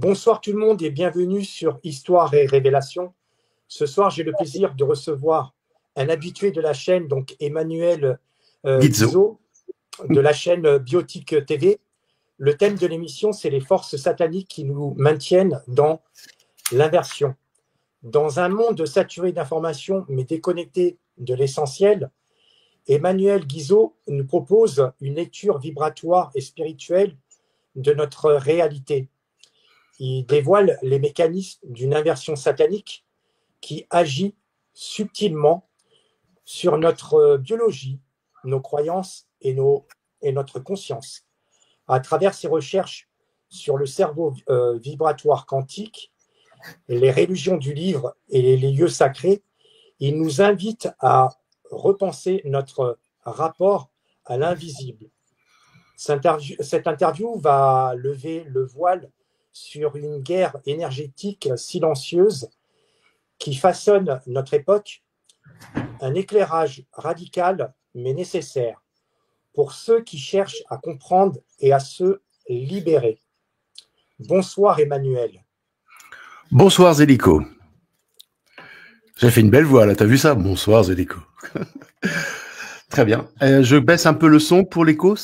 Bonsoir tout le monde et bienvenue sur Histoire et Révélation. Ce soir, j'ai le plaisir de recevoir un habitué de la chaîne, donc Emmanuel Guizot, de la chaîne Biotique TV. Le thème de l'émission, c'est les forces sataniques qui nous maintiennent dans l'inversion. Dans un monde saturé d'informations, mais déconnecté de l'essentiel, Emmanuel Guizot nous propose une lecture vibratoire et spirituelle de notre réalité. Il dévoile les mécanismes d'une inversion satanique qui agit subtilement sur notre biologie, nos croyances et notre conscience. À travers ses recherches sur le cerveau vibratoire quantique, les religions du livre et les lieux sacrés, il nous invite à repenser notre rapport à l'invisible. Cette interview va lever le voile sur une guerre énergétique silencieuse qui façonne notre époque, un éclairage radical mais nécessaire pour ceux qui cherchent à comprendre et à se libérer. Bonsoir Emmanuel. Bonsoir Zélico. J'ai fait une belle voix là, t'as vu ça? Bonsoir Zélico. Très bien. Je baisse un peu le son pour l'écho.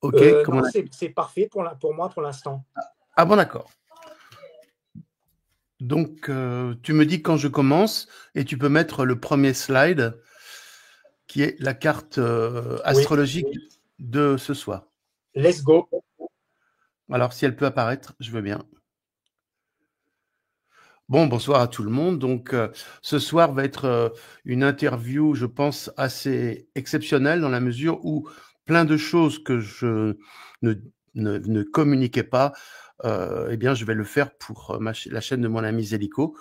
Ok. Non, c'est parfait pour moi pour l'instant. Ah bon, d'accord. Donc, tu me dis quand je commence et tu peux mettre le premier slide qui est la carte astrologique de ce soir. Let's go. Alors, si elle peut apparaître, je veux bien. Bon, bonsoir à tout le monde. Donc, ce soir va être une interview, je pense, assez exceptionnelle dans la mesure où plein de choses que je ne communiquais pas, eh bien, je vais le faire pour la chaîne de mon ami Zélico.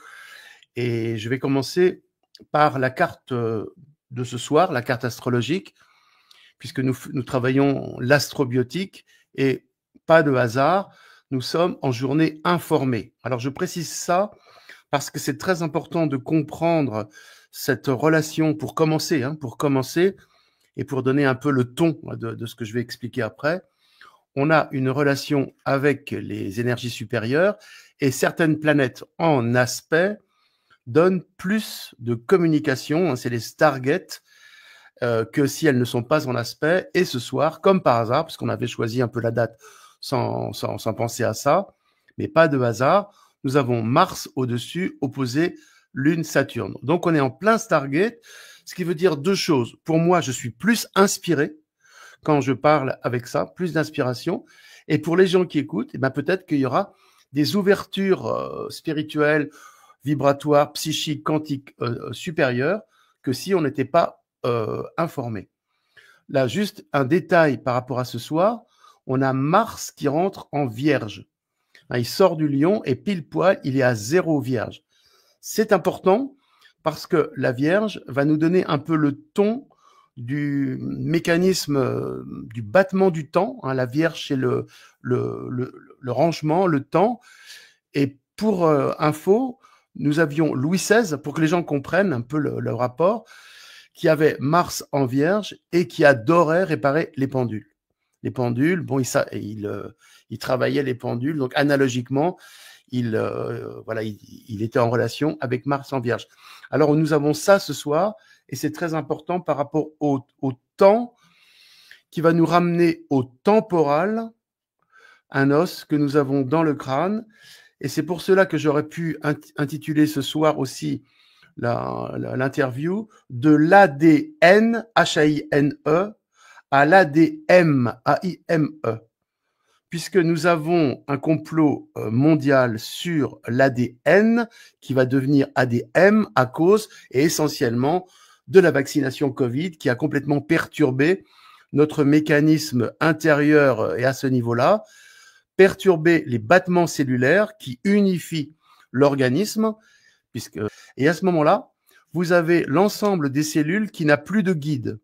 Et je vais commencer par la carte de ce soir, la carte astrologique, puisque nous travaillons l'astrobiotique et pas de hasard, nous sommes en journée informée. Alors, je précise ça parce que c'est très important de comprendre cette relation pour commencer, et pour donner un peu le ton de ce que je vais expliquer après. On a une relation avec les énergies supérieures et certaines planètes en aspect donnent plus de communication, c'est les Stargates, que si elles ne sont pas en aspect. Et ce soir, comme par hasard, parce qu'on avait choisi un peu la date sans penser à ça, mais pas de hasard, nous avons Mars au-dessus, opposé Lune-Saturne. Donc, on est en plein Stargate, ce qui veut dire deux choses. Pour moi, je suis plus inspiré quand je parle avec ça, plus d'inspiration. Et pour les gens qui écoutent, eh ben, peut-être qu'il y aura des ouvertures spirituelles, vibratoires, psychiques, quantiques supérieures que si on n'était pas informé. Là, juste un détail par rapport à ce soir, on a Mars qui rentre en Vierge. Il sort du Lion et pile poil, il est à 0 Vierge. C'est important parce que la Vierge va nous donner un peu le ton du mécanisme du battement du temps. La Vierge, c'est le rangement, le temps. Et pour info, nous avions Louis XVI, pour que les gens comprennent un peu le rapport, qui avait Mars en Vierge et qui adorait réparer les pendules. Les pendules, bon, il travaillait les pendules, donc analogiquement, il était en relation avec Mars en Vierge. Alors, nous avons ça ce soir, et c'est très important par rapport au temps qui va nous ramener au temporal, un os que nous avons dans le crâne, et c'est pour cela que j'aurais pu intituler ce soir aussi l'interview de l'ADN, H-A-I-N-E, à l'ADM, A-I-M-E, puisque nous avons un complot mondial sur l'ADN qui va devenir ADM à cause et essentiellement de la vaccination Covid qui a complètement perturbé notre mécanisme intérieur et à ce niveau-là, perturbé les battements cellulaires qui unifient l'organisme, et à ce moment-là, vous avez l'ensemble des cellules qui n'a plus de guide.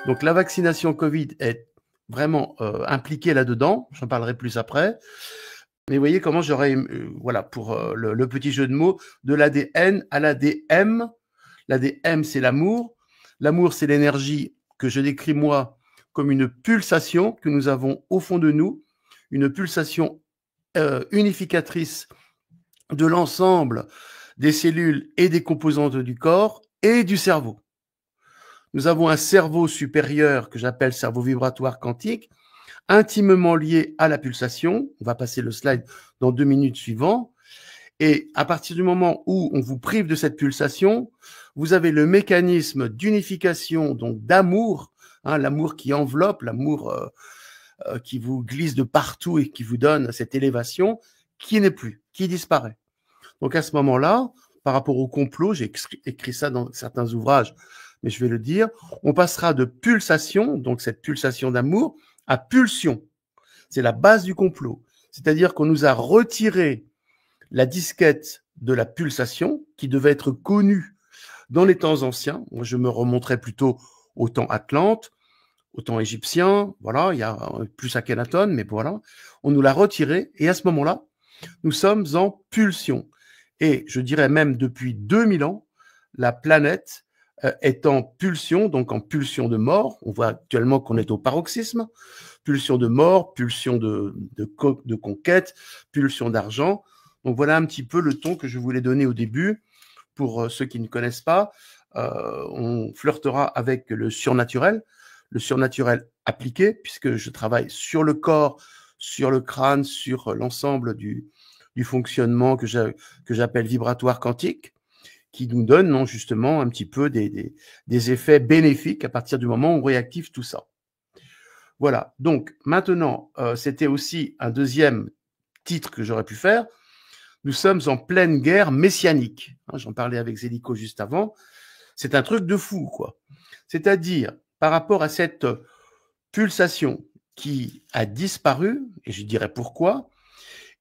Donc la vaccination Covid est vraiment impliqué là-dedans. J'en parlerai plus après. Mais vous voyez comment j'aurais, voilà, pour le petit jeu de mots, de l'ADN à l'ADM. L'ADM, c'est l'amour. L'amour, c'est l'énergie que je décris, moi, comme une pulsation que nous avons au fond de nous, une pulsation unificatrice de l'ensemble des cellules et des composantes du corps et du cerveau. Nous avons un cerveau supérieur que j'appelle cerveau vibratoire quantique, intimement lié à la pulsation. On va passer le slide dans 2 minutes suivantes. Et à partir du moment où on vous prive de cette pulsation, vous avez le mécanisme d'unification, donc d'amour, hein, l'amour qui enveloppe, l'amour qui vous glisse de partout et qui vous donne cette élévation, qui n'est plus, qui disparaît. Donc à ce moment-là, par rapport au complot, j'ai écrit ça dans certains ouvrages, mais je vais le dire, on passera de pulsation, donc cette pulsation d'amour, à pulsion. C'est la base du complot. C'est-à-dire qu'on nous a retiré la disquette de la pulsation qui devait être connue dans les temps anciens. Moi, je me remonterai plutôt au temps Atlante, au temps égyptien. Voilà, il y a plus Akhenaton, mais voilà. On nous l'a retiré et à ce moment-là, nous sommes en pulsion. Et je dirais même depuis 2000 ans, la planète est en pulsion, donc en pulsion de mort. On voit actuellement qu'on est au paroxysme. Pulsion de mort, pulsion de conquête, pulsion d'argent. Donc voilà un petit peu le ton que je voulais donner au début. Pour ceux qui ne connaissent pas, on flirtera avec le surnaturel appliqué, puisque je travaille sur le corps, sur le crâne, sur l'ensemble du fonctionnement que j'appelle vibratoire quantique, qui nous donne non, justement un petit peu des effets bénéfiques à partir du moment où on réactive tout ça. Voilà, donc maintenant, c'était aussi un deuxième titre que j'aurais pu faire. Nous sommes en pleine guerre messianique. J'en parlais avec Zélico juste avant. C'est un truc de fou, quoi. C'est-à-dire, par rapport à cette pulsation qui a disparu, et je dirais pourquoi,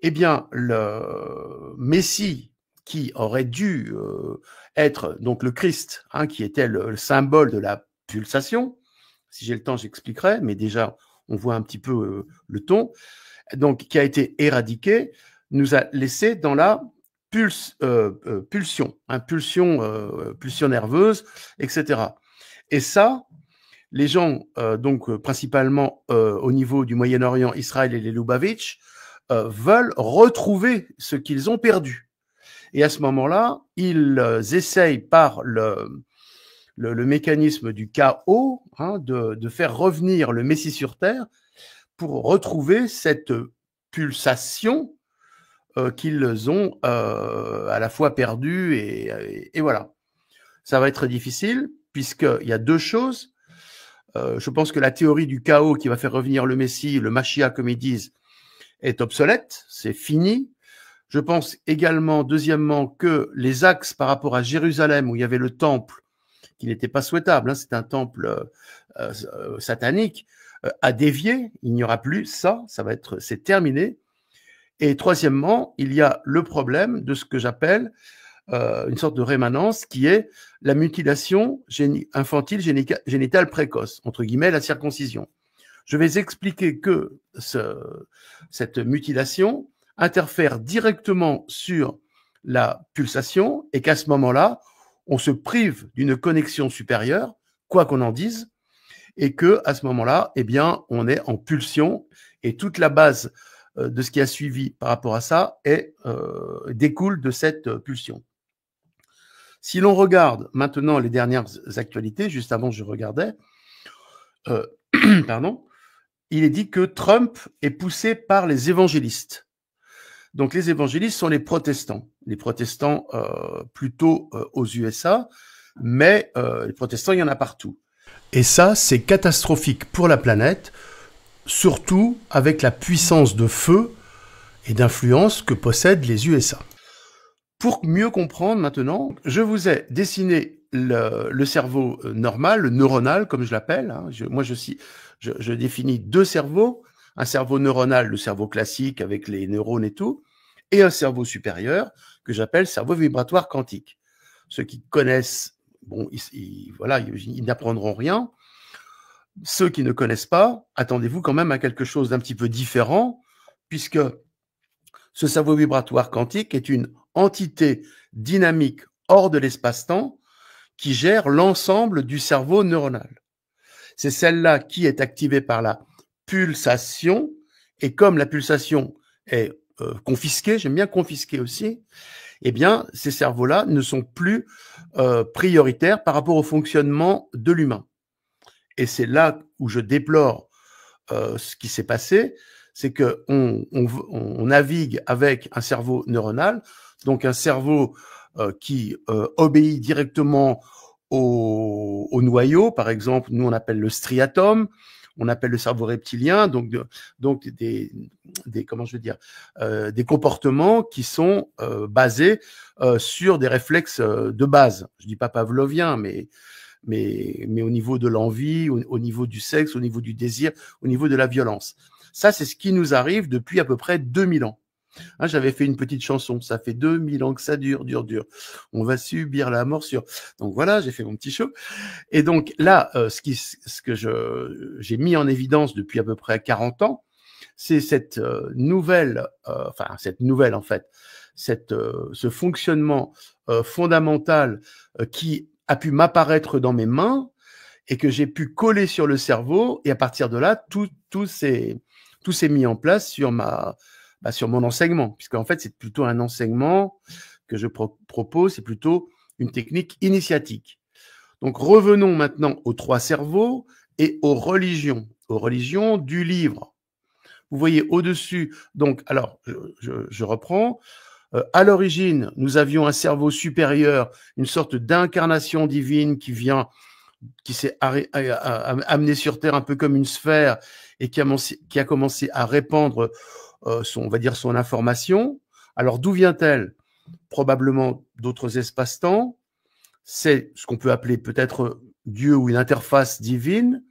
eh bien, le Messie qui aurait dû être donc le Christ, qui était le symbole de la pulsation, si j'ai le temps, j'expliquerai, mais déjà, on voit un petit peu le ton, donc qui a été éradiqué, nous a laissé dans la pulsion, pulsion nerveuse, etc. Et ça, les gens, donc principalement au niveau du Moyen-Orient, Israël et les Lubavitch, veulent retrouver ce qu'ils ont perdu. Et à ce moment-là, ils essayent par le mécanisme du chaos de faire revenir le Messie sur Terre pour retrouver cette pulsation qu'ils ont à la fois perdue et voilà. Ça va être difficile puisqu'il y a deux choses. Je pense que la théorie du chaos qui va faire revenir le Messie, le Mashiach comme ils disent, est obsolète, c'est fini. Je pense également, deuxièmement, que les axes par rapport à Jérusalem, où il y avait le temple, qui n'était pas souhaitable, c'est un temple satanique, a dévié, il n'y aura plus ça, c'est terminé. Et troisièmement, il y a le problème de ce que j'appelle une sorte de rémanence, qui est la mutilation infantile génitale précoce, entre guillemets la circoncision. Je vais expliquer que cette mutilation interfère directement sur la pulsation et qu'à ce moment-là, on se prive d'une connexion supérieure, quoi qu'on en dise, et que à ce moment-là, eh bien, on est en pulsion et toute la base de ce qui a suivi par rapport à ça découle de cette pulsion. Si l'on regarde maintenant les dernières actualités, juste avant je regardais, pardon, il est dit que Trump est poussé par les évangélistes. Donc les évangélistes sont les protestants plutôt aux USA, mais les protestants, il y en a partout. Et ça, c'est catastrophique pour la planète, surtout avec la puissance de feu et d'influence que possèdent les USA. Pour mieux comprendre maintenant, je vous ai dessiné le cerveau normal, le neuronal comme je l'appelle. Je définis deux cerveaux, un cerveau neuronal, le cerveau classique avec les neurones et tout, et un cerveau supérieur que j'appelle cerveau vibratoire quantique. Ceux qui connaissent, bon, ils n'apprendront rien. ceux qui ne connaissent pas, attendez-vous quand même à quelque chose d'un petit peu différent, puisque ce cerveau vibratoire quantique est une entité dynamique hors de l'espace-temps qui gère l'ensemble du cerveau neuronal. C'est celle-là qui est activée par la pulsation, et comme la pulsation est confisquée, j'aime bien confisquer aussi, eh bien, ces cerveaux-là ne sont plus prioritaires par rapport au fonctionnement de l'humain. Et c'est là où je déplore ce qui s'est passé, c'est que on navigue avec un cerveau neuronal, donc un cerveau qui obéit directement au noyau. Par exemple, nous on appelle le striatum, on appelle le cerveau reptilien, donc des comment je veux dire, des comportements qui sont basés sur des réflexes de base. Je dis pas pavloviens, mais au niveau de l'envie, au niveau du sexe, au niveau du désir, au niveau de la violence. Ça, c'est ce qui nous arrive depuis à peu près 2000 ans. Hein, j'avais fait une petite chanson, ça fait 2000 ans que ça dure. On va subir la morsure. Donc voilà, j'ai fait mon petit show. Et donc là, ce que j'ai mis en évidence depuis à peu près 40 ans, c'est cette nouvelle en fait, ce fonctionnement fondamental qui a pu m'apparaître dans mes mains et que j'ai pu coller sur le cerveau, et à partir de là, tout s'est mis en place sur mon enseignement, puisqu'en fait, c'est plutôt un enseignement que je propose, c'est plutôt une technique initiatique. Donc, revenons maintenant aux 3 cerveaux et aux religions du livre. Vous voyez au-dessus, donc, alors, je reprends. À l'origine, nous avions un cerveau supérieur, une sorte d'incarnation divine qui s'est amené sur Terre un peu comme une sphère et qui a commencé à répandre on va dire son information. Alors d'où vient-elle? Probablement d'autres espaces-temps. C'est ce qu'on peut appeler peut-être Dieu ou une interface divine.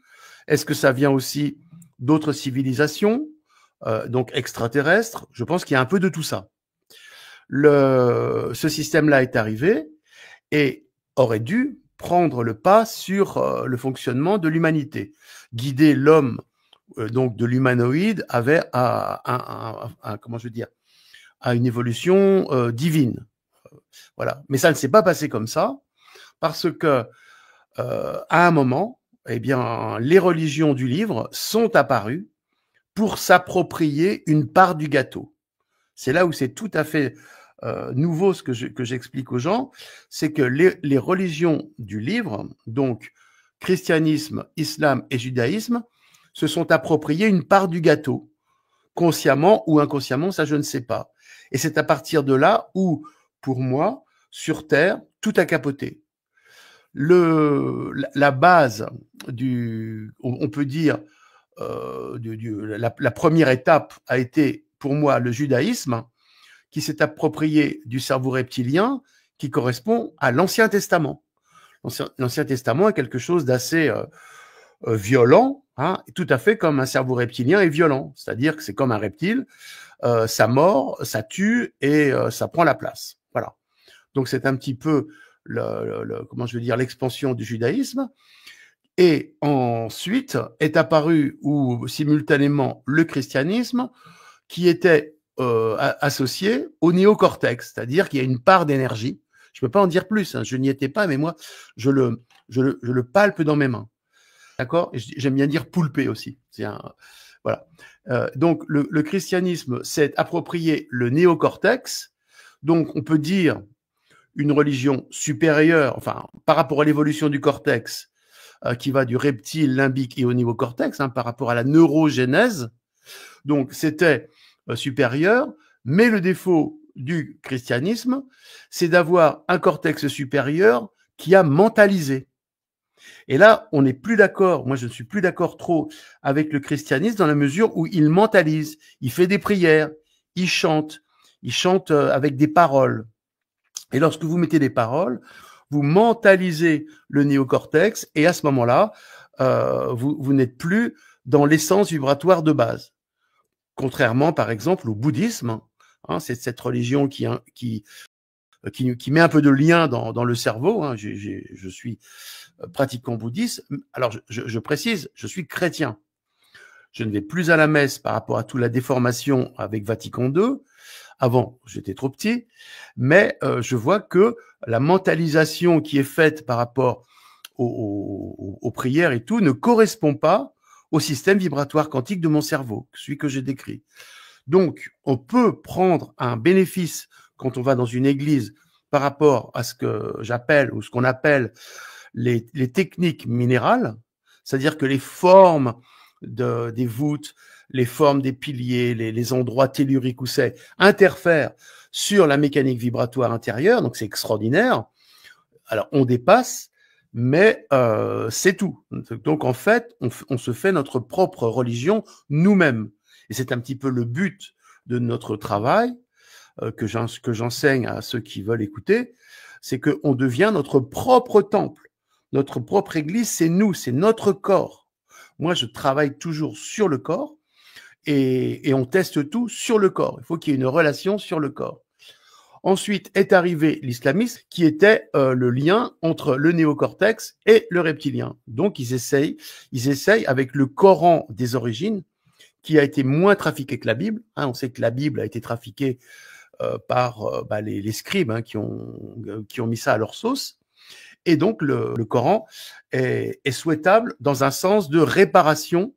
Est-ce que ça vient aussi d'autres civilisations, donc extraterrestres? Je pense qu'il y a un peu de tout ça. Ce système-là est arrivé et aurait dû prendre le pas sur le fonctionnement de l'humanité, guider l'homme donc de l'humanoïde avait comment je veux dire, à une évolution divine. Voilà. Mais ça ne s'est pas passé comme ça, parce que à un moment, eh bien, les religions du livre sont apparues pour s'approprier une part du gâteau. C'est là où c'est tout à fait nouveau ce que j'explique aux gens, c'est que les religions du livre, donc christianisme, islam et judaïsme, se sont appropriés une part du gâteau, consciemment ou inconsciemment, ça je ne sais pas. Et c'est à partir de là où, pour moi, sur Terre, tout a capoté. La base on peut dire, la première étape a été, pour moi, le judaïsme, qui s'est approprié du cerveau reptilien qui correspond à l'Ancien Testament. L'Ancien Testament est quelque chose d'assez violent, hein, tout à fait comme un cerveau reptilien est violent, c'est-à-dire que c'est comme un reptile, ça mord, ça tue et ça prend la place. Voilà. Donc c'est un petit peu comment je veux dire, l'expansion du judaïsme. Et ensuite est apparu ou simultanément le christianisme qui était associé au néocortex, c'est-à-dire qu'il y a une part d'énergie. Je ne peux pas en dire plus, hein, je n'y étais pas, mais moi, je le palpe dans mes mains. D'accord? J'aime bien dire poulper aussi. Voilà. Donc, le christianisme s'est approprié le néocortex. Donc, on peut dire une religion supérieure, enfin, par rapport à l'évolution du cortex, qui va du reptile, limbique et au néocortex, hein, par rapport à la neurogénèse. Donc, c'était supérieur, mais le défaut du christianisme, c'est d'avoir un cortex supérieur qui a mentalisé. Et là, on n'est plus d'accord, moi je ne suis plus d'accord trop avec le christianisme dans la mesure où il mentalise, il fait des prières, il chante avec des paroles. Et lorsque vous mettez des paroles, vous mentalisez le néocortex et à ce moment-là, vous n'êtes plus dans l'essence vibratoire de base. Contrairement, par exemple, au bouddhisme, hein, c'est cette religion qui qui met un peu de lien dans le cerveau. Hein. Je suis pratiquant bouddhiste. Alors, je précise, je suis chrétien. Je ne vais plus à la messe par rapport à toute la déformation avec Vatican II. Avant, j'étais trop petit, mais je vois que la mentalisation qui est faite par rapport aux prières et tout ne correspond pas au système vibratoire quantique de mon cerveau, celui que j'ai décrit. Donc, on peut prendre un bénéfice quand on va dans une église par rapport à ce que j'appelle ou ce qu'on appelle les techniques minérales, c'est-à-dire que les formes des voûtes, les formes des piliers, les endroits telluriques où c'est, interfèrent sur la mécanique vibratoire intérieure, donc c'est extraordinaire. Alors, on dépasse, mais c'est tout. Donc, en fait, on se fait notre propre religion nous-mêmes. Et c'est un petit peu le but de notre travail que j'enseigne à ceux qui veulent écouter, c'est qu'on devient notre propre temple. Notre propre église, c'est nous, c'est notre corps. Moi, je travaille toujours sur le corps et on teste tout sur le corps. Il faut qu'il y ait une relation sur le corps. Ensuite est arrivé l'islamisme qui était le lien entre le néocortex et le reptilien. Donc, ils essayent avec le Coran des origines, qui a été moins trafiqué que la Bible. Hein, on sait que la Bible a été trafiquée par les scribes qui ont mis ça à leur sauce. Et donc, le Coran est souhaitable dans un sens de réparation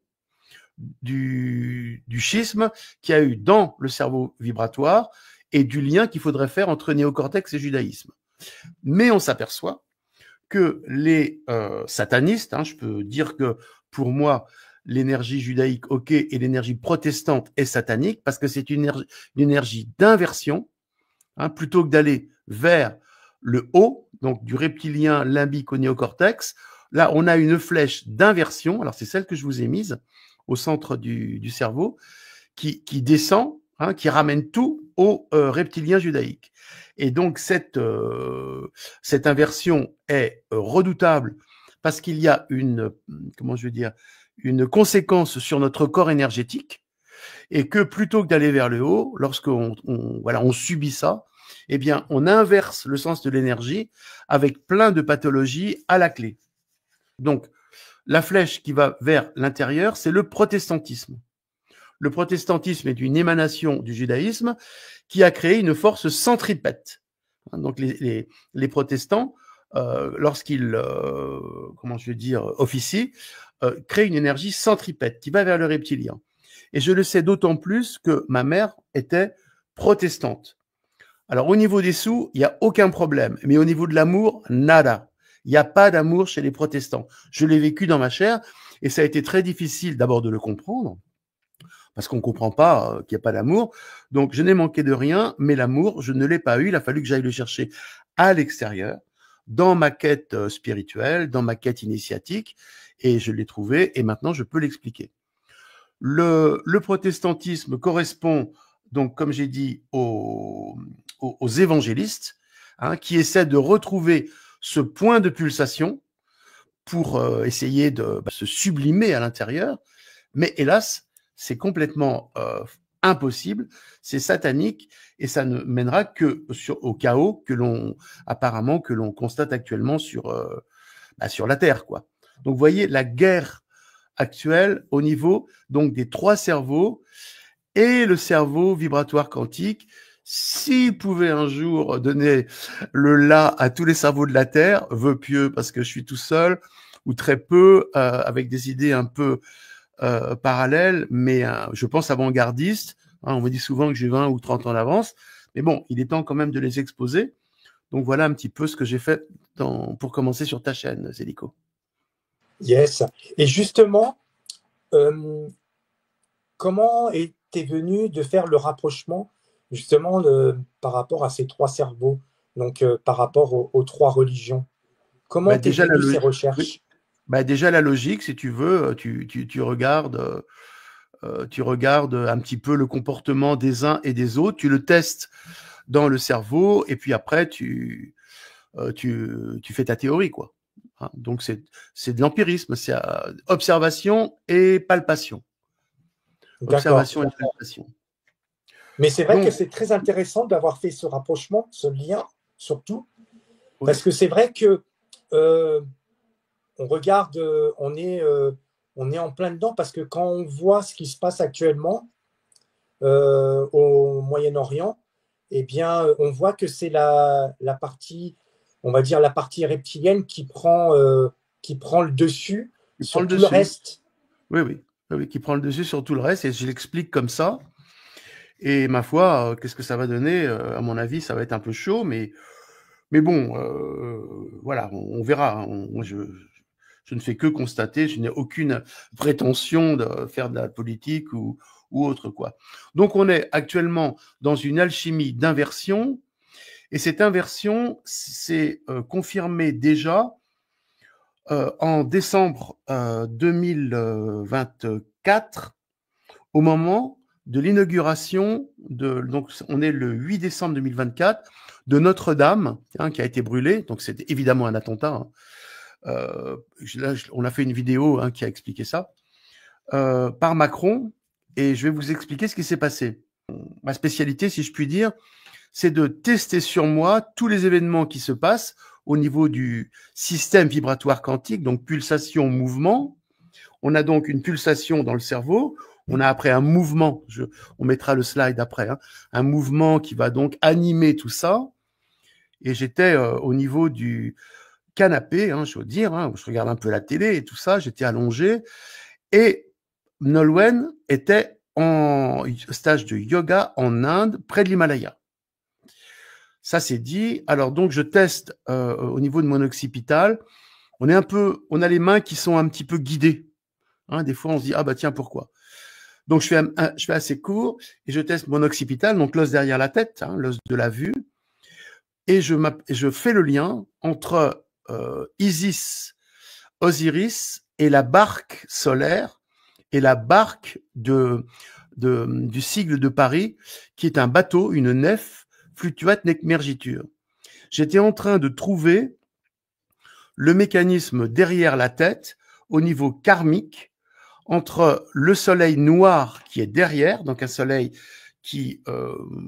du schisme qu'il y a eu dans le cerveau vibratoire et du lien qu'il faudrait faire entre néocortex et judaïsme. Mais on s'aperçoit que les satanistes, je peux dire que pour moi, l'énergie judaïque, ok, et l'énergie protestante est satanique parce que c'est une énergie d'inversion, plutôt que d'aller vers le haut, donc du reptilien limbique au néocortex. Là, on a une flèche d'inversion, alors c'est celle que je vous ai mise au centre du cerveau, qui descend, qui ramène tout au reptilien judaïque. Et donc, cette inversion est redoutable parce qu'il y a une conséquence sur notre corps énergétique et que plutôt que d'aller vers le haut, lorsqu'on subit ça, eh bien, on inverse le sens de l'énergie avec plein de pathologies à la clé. Donc, la flèche qui va vers l'intérieur, c'est le protestantisme. Le protestantisme est une émanation du judaïsme qui a créé une force centripète. Donc, les protestants, lorsqu'ils, officient, créent une énergie centripète qui va vers le reptilien. Et je le sais d'autant plus que ma mère était protestante. Alors, au niveau des sous, il n'y a aucun problème. Mais au niveau de l'amour, nada. Il n'y a pas d'amour chez les protestants. Je l'ai vécu dans ma chair et ça a été très difficile d'abord de le comprendre parce qu'on ne comprend pas qu'il n'y a pas d'amour. Donc, je n'ai manqué de rien, mais l'amour, je ne l'ai pas eu. Il a fallu que j'aille le chercher à l'extérieur, dans ma quête spirituelle, dans ma quête initiatique, et je l'ai trouvé et maintenant je peux l'expliquer. Le protestantisme correspond donc, comme j'ai dit, aux évangélistes qui essaient de retrouver ce point de pulsation pour essayer de se sublimer à l'intérieur. Mais hélas, c'est complètement impossible, c'est satanique et ça ne mènera que au chaos que l'on constate actuellement sur la Terre, quoi. Donc, vous voyez la guerre actuelle au niveau donc des trois cerveaux et le cerveau vibratoire quantique. S'il pouvait un jour donner le là à tous les cerveaux de la Terre, vœu pieux parce que je suis tout seul ou très peu, avec des idées un peu parallèles, mais je pense avant-gardistes. On me dit souvent que j'ai 20 ou 30 ans d'avance, mais bon, il est temps quand même de les exposer. Donc voilà un petit peu ce que j'ai fait pour commencer sur ta chaîne, Zélico. Yes. Et justement, comment t'es venu de faire le rapprochement justement par rapport à ces trois cerveaux, donc par rapport aux trois religions? Comment t'es venu ces recherches? Déjà la logique, si tu veux, tu regardes un petit peu le comportement des uns et des autres, tu le testes dans le cerveau et puis après tu fais ta théorie, quoi. Donc c'est de l'empirisme, c'est observation et palpation. Observation et palpation. Mais c'est vrai que c'est très intéressant d'avoir fait ce rapprochement, ce lien surtout. Oui. Parce que c'est vrai que on regarde, on est en plein dedans, parce que quand on voit ce qui se passe actuellement au Moyen-Orient, eh bien, on voit que c'est la partie, on va dire, la partie reptilienne qui prend le dessus sur tout le reste. Oui, oui, oui, qui prend le dessus sur tout le reste, et je l'explique comme ça. Et ma foi, qu'est-ce que ça va donner? À mon avis, ça va être un peu chaud, mais bon, voilà, on verra. Hein. Moi, je ne fais que constater, je n'ai aucune prétention de faire de la politique ou autre, quoi. Donc, on est actuellement dans une alchimie d'inversion, et cette inversion s'est confirmée déjà en décembre 2024, au moment de l'inauguration donc on est le 8 décembre 2024, de Notre-Dame, hein, qui a été brûlée. Donc c'était évidemment un attentat. Hein. Là, on a fait une vidéo, hein, qui a expliqué ça, par Macron, et je vais vous expliquer ce qui s'est passé. Ma spécialité, si je puis dire, c'est de tester sur moi tous les événements qui se passent au niveau du système vibratoire quantique, donc pulsation, mouvement. On a donc une pulsation dans le cerveau. On a après un mouvement, on mettra le slide après, hein, un mouvement qui va donc animer tout ça. Et j'étais au niveau du canapé, hein, je veux dire, hein, je regarde un peu la télé et tout ça, j'étais allongé, et Nolwenn était en stage de yoga en Inde, près de l'Himalaya. Ça, c'est dit. Alors donc, je teste au niveau de mon occipital. On a les mains qui sont un petit peu guidées. Hein, des fois, on se dit, ah bah tiens, pourquoi? Donc, je fais assez court, et je teste mon occipital, donc l'os derrière la tête, hein, l'os de la vue, et je fais le lien entre Isis, Osiris et la barque solaire et la barque du sigle de Paris, qui est un bateau, une nef, fluctuat nec mergitur. J'étais en train de trouver le mécanisme derrière la tête, au niveau karmique, entre le soleil noir qui est derrière, donc un soleil qui,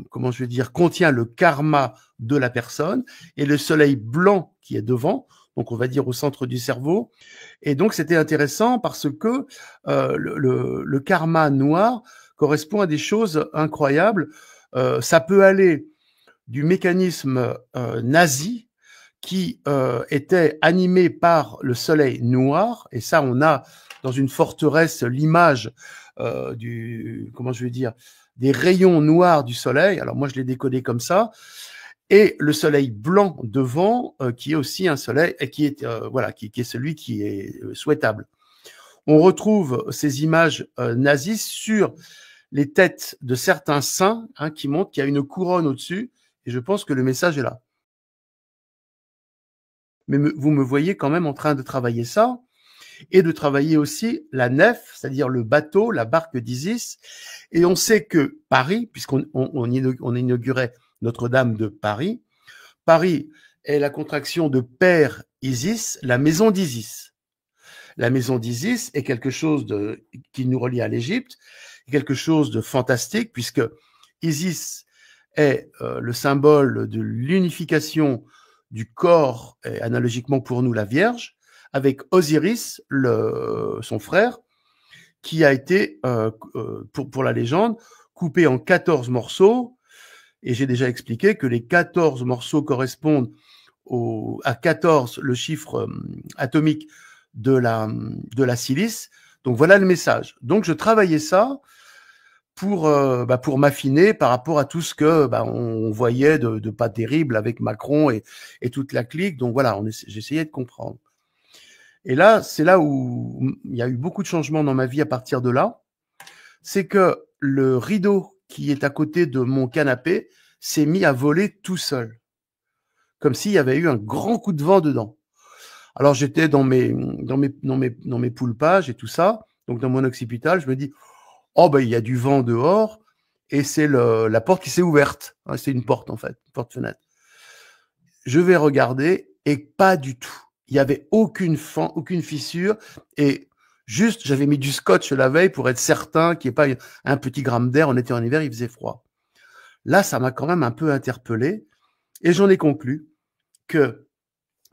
comment je vais dire, contient le karma de la personne, et le soleil blanc qui est devant, donc on va dire au centre du cerveau. Et donc c'était intéressant parce que le karma noir correspond à des choses incroyables. Ça peut aller du mécanisme nazi, qui était animé par le soleil noir, et ça, on a dans une forteresse l'image comment je vais dire, des rayons noirs du soleil. Alors moi, je l'ai décodé comme ça, et le soleil blanc devant, qui est aussi un soleil, et qui est voilà, qui est celui qui est souhaitable. On retrouve ces images nazies sur les têtes de certains saints, hein, qui montrent qu'il y a une couronne au-dessus, et je pense que le message est là. Mais vous me voyez quand même en train de travailler ça, et de travailler aussi la nef, c'est-à-dire le bateau, la barque d'Isis. Et on sait que Paris, puisqu'on inaugurait Notre-Dame de Paris, Paris est la contraction de Père Isis, la maison d'Isis. La maison d'Isis est quelque chose qui nous relie à l'Égypte, quelque chose de fantastique, puisque Isis est le symbole de l'unification du corps, et analogiquement pour nous la Vierge, avec Osiris, son frère, qui a été, pour la légende, coupé en 14 morceaux. Et j'ai déjà expliqué que les 14 morceaux correspondent à 14, le chiffre atomique de la silice. Donc voilà le message. Donc je travaillais ça pour m'affiner par rapport à tout ce que on voyait de pas terrible avec Macron et toute la clique. Donc voilà, j'essayais de comprendre. Et là, c'est là où il y a eu beaucoup de changements dans ma vie à partir de là. C'est que le rideau qui est à côté de mon canapé s'est mis à voler tout seul, comme s'il y avait eu un grand coup de vent dedans. Alors j'étais dans mes poulpages et tout ça, donc dans mon occipital, je me dis, oh il y a du vent dehors, et c'est la porte qui s'est ouverte. C'est une porte en fait, porte-fenêtre. Je vais regarder, et pas du tout. Il n'y avait aucune fissure, et juste, j'avais mis du scotch la veille pour être certain qu'il n'y ait pas un petit gramme d'air. On était en hiver, il faisait froid. Là, ça m'a quand même un peu interpellé, Et j'en ai conclu que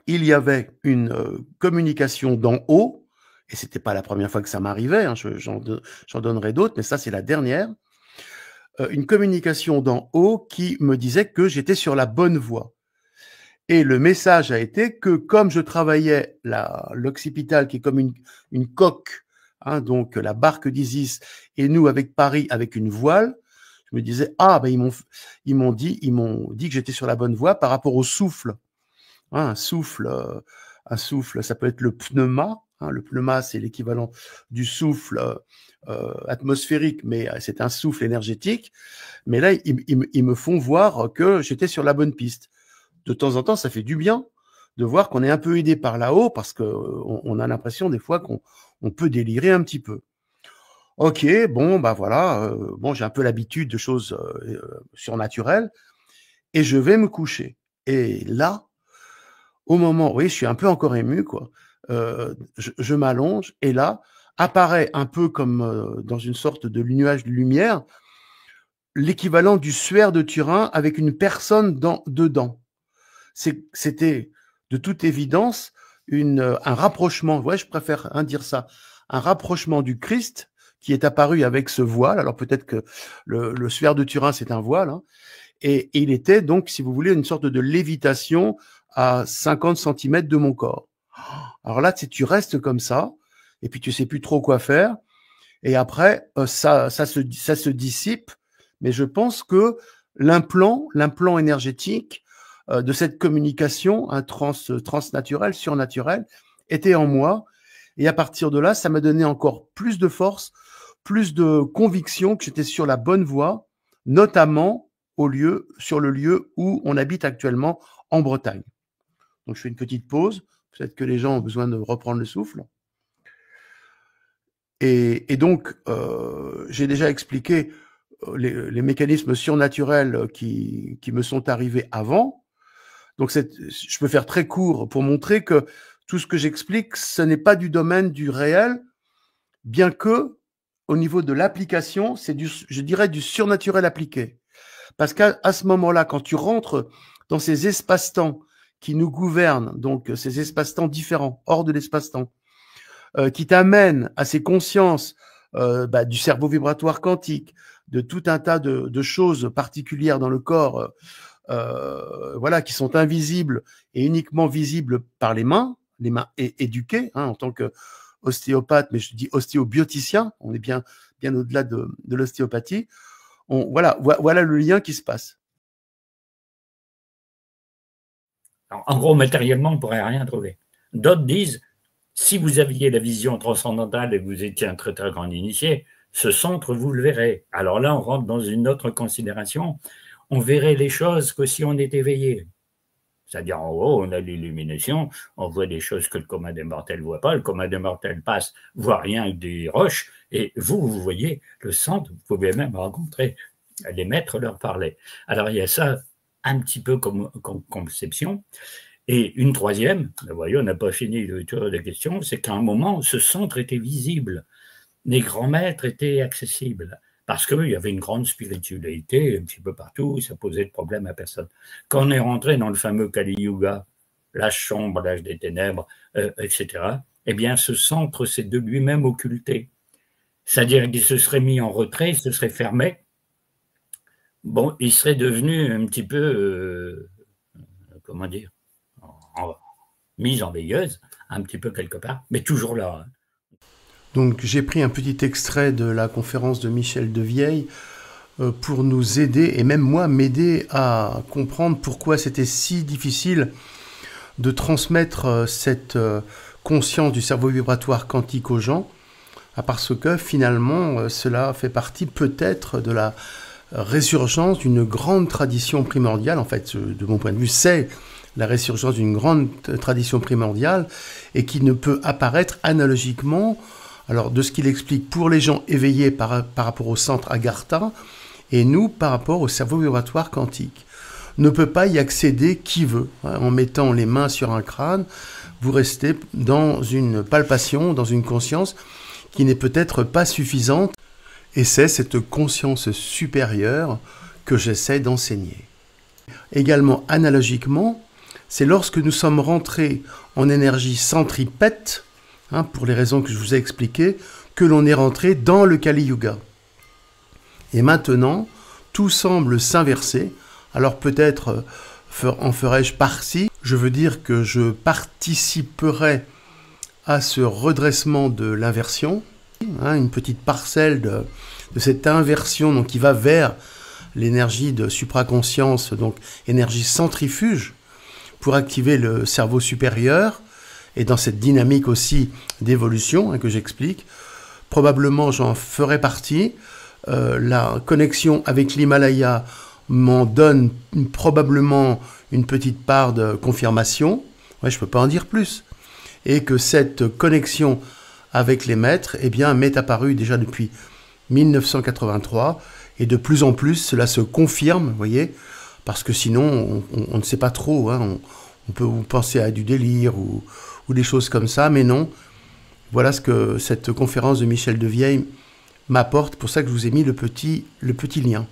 il y avait une communication d'en haut, et c'était pas la première fois que ça m'arrivait, hein, j'en donnerai d'autres, mais ça c'est la dernière, une communication d'en haut qui me disait que j'étais sur la bonne voie. Et le message a été que comme je travaillais l'occipital, qui est comme une coque, hein, donc la barque d'Isis, et nous avec Paris avec une voile, je me disais ils m'ont dit que j'étais sur la bonne voie par rapport au souffle. Hein, un souffle, ça peut être le pneuma. Hein, le pneuma, c'est l'équivalent du souffle atmosphérique, mais c'est un souffle énergétique. Mais là, ils me font voir que j'étais sur la bonne piste. De temps en temps, ça fait du bien de voir qu'on est un peu aidé par là-haut, parce que on a l'impression des fois qu'on peut délirer un petit peu. Ok, bon, bah voilà, bon, j'ai un peu l'habitude de choses surnaturelles, et je vais me coucher. Et là, au moment, oui, je suis un peu encore ému, quoi. Je m'allonge, et là, apparaît un peu comme dans une sorte de nuage de lumière, l'équivalent du suaire de Turin avec une personne dedans. C'était de toute évidence un rapprochement, ouais, je préfère dire ça, un rapprochement du Christ qui est apparu avec ce voile. Alors peut-être que le suaire de Turin, c'est un voile, hein, et il était donc, si vous voulez, une sorte de lévitation à 50 cm de mon corps. Alors là, tu restes comme ça, et puis tu sais plus trop quoi faire, et après, ça se dissipe, mais je pense que l'implant énergétique de cette communication transnaturelle, surnaturelle, était en moi, et à partir de là, ça m'a donné encore plus de force, plus de conviction que j'étais sur la bonne voie, notamment sur le lieu où on habite actuellement, en Bretagne. Donc je fais une petite pause, peut-être que les gens ont besoin de reprendre le souffle. Et donc, j'ai déjà expliqué les mécanismes surnaturels qui me sont arrivés avant. Donc, je peux faire très court pour montrer que tout ce que j'explique, ce n'est pas du domaine du réel, bien que, au niveau de l'application, c'est je dirais du surnaturel appliqué. Parce qu'à ce moment-là, quand tu rentres dans ces espaces-temps qui nous gouvernent, donc ces espaces-temps différents, hors de l'espace-temps, qui t'amènent à ces consciences du cerveau vibratoire quantique, de tout un tas de choses particulières dans le corps, voilà, qui sont invisibles et uniquement visibles par les mains éduquées, hein, en tant que ostéopathe, mais je dis ostéobioticien, on est bien au-delà de l'ostéopathie. Voilà le lien qui se passe. Alors, en gros, matériellement, on ne pourrait rien trouver. D'autres disent, si vous aviez la vision transcendantale et que vous étiez un très très grand initié, ce centre, vous le verrez. Alors là, on rentre dans une autre considération. On verrait les choses que si on est éveillé. C'est-à-dire, en haut, on a l'illumination, on voit des choses que le commun des mortels ne voit pas. Le commun des mortels passe, voit rien que des roches. Et vous voyez le centre, vous pouvez même rencontrer les maîtres, leur parler. Alors, il y a ça un petit peu comme conception. Et une troisième, vous voyez, on n'a pas fini le tour des questions, c'est qu'à un moment, ce centre était visible. Les grands maîtres étaient accessibles. Parce qu'il y avait une grande spiritualité un petit peu partout, ça posait de problème à personne. Quand on est rentré dans le fameux Kali Yuga, l'âge sombre, l'âge des ténèbres, etc., eh bien, ce centre s'est de lui-même occulté. C'est-à-dire qu'il se serait mis en retrait, il se serait fermé. Bon, il serait devenu un petit peu, comment dire, mise en veilleuse, un petit peu quelque part, mais toujours là. Hein. Donc j'ai pris un petit extrait de la conférence de Michel Devieille pour nous aider, et même moi m'aider à comprendre pourquoi c'était si difficile de transmettre cette conscience du cerveau vibratoire quantique aux gens, parce que finalement cela fait partie peut-être de la résurgence d'une grande tradition primordiale. En fait, de mon point de vue, c'est la résurgence d'une grande tradition primordiale et qui ne peut apparaître analogiquement, alors de ce qu'il explique pour les gens éveillés par rapport au centre Agartha et nous par rapport au cerveau vibratoire quantique. Ne peut pas y accéder qui veut. En mettant les mains sur un crâne, vous restez dans une palpation, dans une conscience qui n'est peut-être pas suffisante. Et c'est cette conscience supérieure que j'essaie d'enseigner. également analogiquement, c'est lorsque nous sommes rentrés en énergie centripète, hein, pour les raisons que je vous ai expliquées, que l'on est rentré dans le Kali Yuga. Et maintenant, tout semble s'inverser. Alors peut-être en ferai-je partie. Je veux dire que je participerai à ce redressement de l'inversion, hein, une petite parcelle de cette inversion donc, qui va vers l'énergie de supraconscience, donc énergie centrifuge, pour activer le cerveau supérieur, et dans cette dynamique aussi d'évolution hein, que j'explique. Probablement j'en ferai partie. La connexion avec l'Himalaya m'en donne probablement une petite part de confirmation. Ouais, je ne peux pas en dire plus. Et que cette connexion avec les maîtres eh bien, m'est apparue déjà depuis 1983. Et de plus en plus, cela se confirme, vous voyez, parce que sinon, on ne sait pas trop. Hein, on peut penser à du délire ou des choses comme ça, mais non. Voilà ce que cette conférence de Michel Devieille m'apporte. Pour ça que je vous ai mis le petit lien.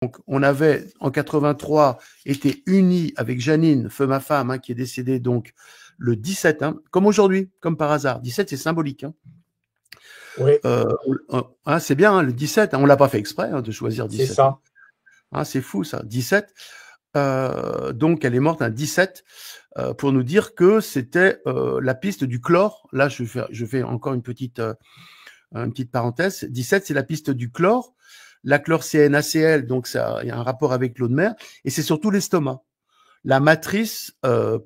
Donc, on avait en 83 été unis avec Janine, feu ma femme, hein, qui est décédée donc le 17, hein, comme aujourd'hui, comme par hasard. 17, c'est symbolique. Hein. Oui. Hein, c'est bien, hein, le 17. Hein, on l'a pas fait exprès hein, de choisir 17. C'est ça. Hein, c'est fou ça, 17. Donc, elle est morte un 17 pour nous dire que c'était la piste du chlore. Là, je fais encore une petite parenthèse. 17, c'est la piste du chlore. La chlorcéenne ACL, donc ça, il y a un rapport avec l'eau de mer. Et c'est surtout l'estomac. La matrice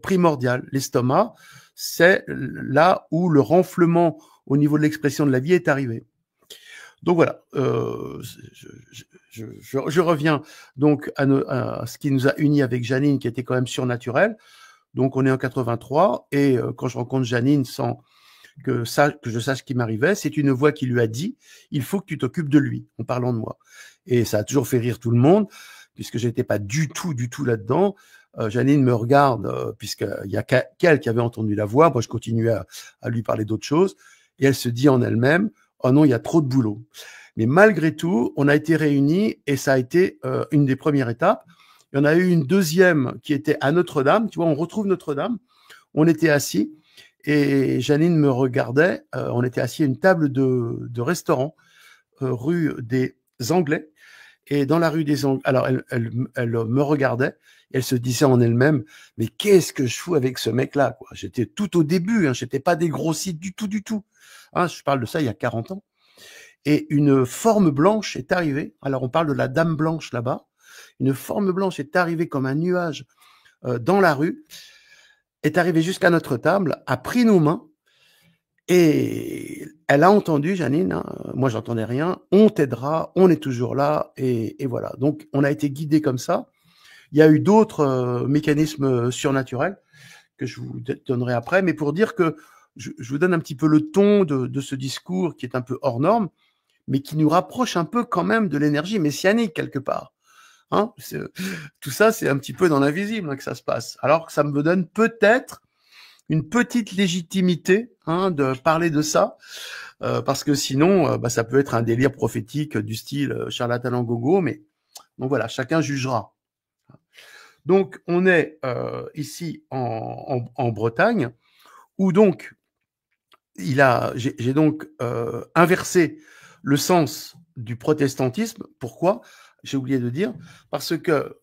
primordiale. L'estomac, c'est là où le renflement au niveau de l'expression de la vie est arrivé. Donc voilà, je reviens donc à ce qui nous a unis avec Janine, qui était quand même surnaturel. Donc on est en 83, et quand je rencontre Janine sans que je sache ce qui m'arrivait, c'est une voix qui lui a dit « Il faut que tu t'occupes de lui », en parlant de moi. Et ça a toujours fait rire tout le monde, puisque j'étais pas du tout là-dedans. Janine me regarde, puisqu'il y a qu'elle qui avait entendu la voix, moi je continuais à lui parler d'autres choses, et elle se dit en elle-même « Oh non, il y a trop de boulot ». Mais malgré tout, on a été réunis, et ça a été une des premières étapes. Il y en a eu une deuxième qui était à Notre-Dame. Tu vois, on retrouve Notre-Dame. On était assis et Janine me regardait. On était assis à une table de restaurant, rue des Anglais. Et dans la rue des Anglais, alors elle me regardait. Et elle se disait en elle-même, mais qu'est-ce que je fous avec ce mec-là, quoi. J'étais tout au début, hein, j'étais pas dégrossi du tout. Hein, je parle de ça il y a 40 ans. Et une forme blanche est arrivée. Alors on parle de la dame blanche là-bas. Une forme blanche est arrivée comme un nuage dans la rue, est arrivée jusqu'à notre table, a pris nos mains, et elle a entendu, Janine, hein, moi j'entendais rien, on t'aidera, on est toujours là, et voilà. Donc on a été guidés comme ça. Il y a eu d'autres mécanismes surnaturels que je vous donnerai après, mais pour dire que je vous donne un petit peu le ton de ce discours qui est un peu hors norme, mais qui nous rapproche un peu quand même de l'énergie messianique quelque part. Hein, tout ça, c'est un petit peu dans l'invisible hein, que ça se passe. Alors que ça me donne peut-être une petite légitimité hein, de parler de ça, parce que sinon, ça peut être un délire prophétique du style charlatan gogo, mais donc voilà, chacun jugera. Donc, on est ici en Bretagne, où donc j'ai donc inversé le sens du protestantisme. Pourquoi ? J'ai oublié de dire, parce que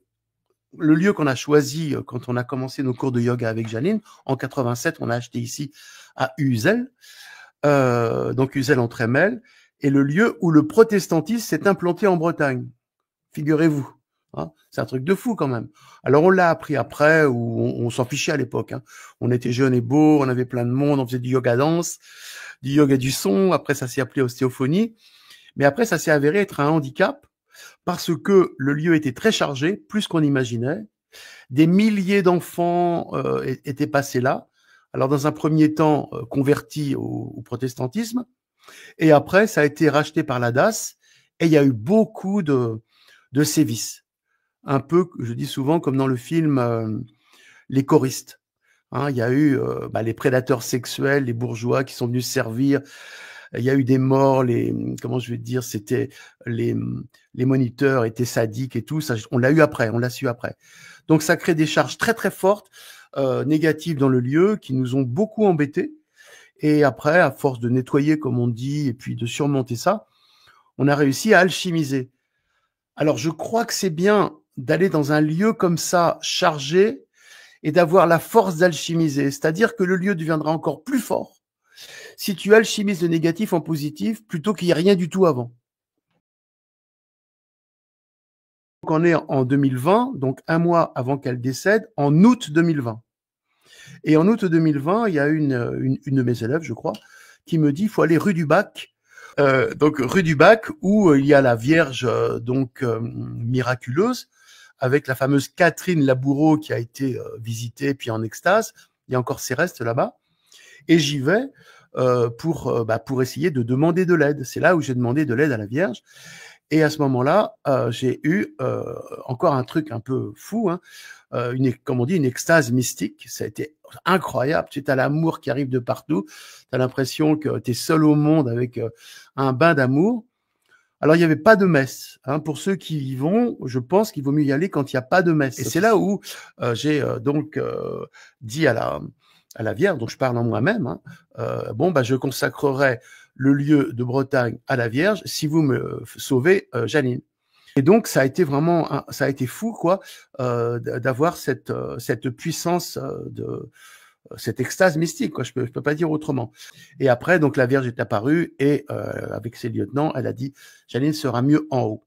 le lieu qu'on a choisi quand on a commencé nos cours de yoga avec Janine, en 87, on a acheté ici à Uzel, donc Uzel en Trémel, et le lieu où le protestantisme s'est implanté en Bretagne. Figurez-vous. Hein, c'est un truc de fou quand même. Alors on l'a appris après, où on s'en fichait à l'époque. Hein. On était jeunes et beaux, on avait plein de monde, on faisait du yoga danse, du yoga du son, après ça s'est appelé ostéophonie, mais après ça s'est avéré être un handicap, parce que le lieu était très chargé, plus qu'on imaginait. Des milliers d'enfants étaient passés là. Alors, dans un premier temps, convertis au protestantisme. Et après, ça a été racheté par la DAS. Et il y a eu beaucoup de sévices. Un peu, je dis souvent, comme dans le film Les choristes. Hein, il y a eu les prédateurs sexuels, les bourgeois qui sont venus servir il y a eu des morts, comment je vais dire, c'était les moniteurs étaient sadiques et tout. Ça, on l'a eu après, on l'a su après. Donc ça crée des charges très très fortes, négatives dans le lieu, qui nous ont beaucoup embêtés. Et après, à force de nettoyer, comme on dit, et puis de surmonter ça, on a réussi à alchimiser. Alors, je crois que c'est bien d'aller dans un lieu comme ça, chargé, et d'avoir la force d'alchimiser. C'est-à-dire que le lieu deviendra encore plus fort si tu alchimises le négatif en positif, plutôt qu'il n'y ait rien du tout avant. Donc, on est en 2020, donc un mois avant qu'elle décède, en août 2020. Et en août 2020, il y a une de mes élèves, je crois, qui me dit, il faut aller rue du Bac. Donc rue du Bac, où il y a la Vierge miraculeuse, avec la fameuse Catherine Laboureau qui a été visitée, puis en extase. Il y a encore ses restes là-bas. Et j'y vais pour essayer de demander de l'aide. C'est là où j'ai demandé de l'aide à la Vierge. Et à ce moment-là, j'ai eu encore un truc un peu fou, hein, comme on dit, une extase mystique. Ça a été incroyable. Tu as l'amour qui arrive de partout. Tu as l'impression que tu es seul au monde avec un bain d'amour. Alors, il n'y avait pas de messe. Hein. Pour ceux qui y vont, je pense qu'il vaut mieux y aller quand il n'y a pas de messe. Et c'est là où j'ai dit à la Vierge, dont je parle en moi-même, hein, je consacrerai le lieu de Bretagne à la Vierge si vous me sauvez Janine. Et donc, ça a été vraiment, ça a été fou, quoi, d'avoir cette puissance cette extase mystique, quoi. Je peux pas dire autrement. Et après, donc, la Vierge est apparue et avec ses lieutenants, elle a dit, Janine sera mieux en haut.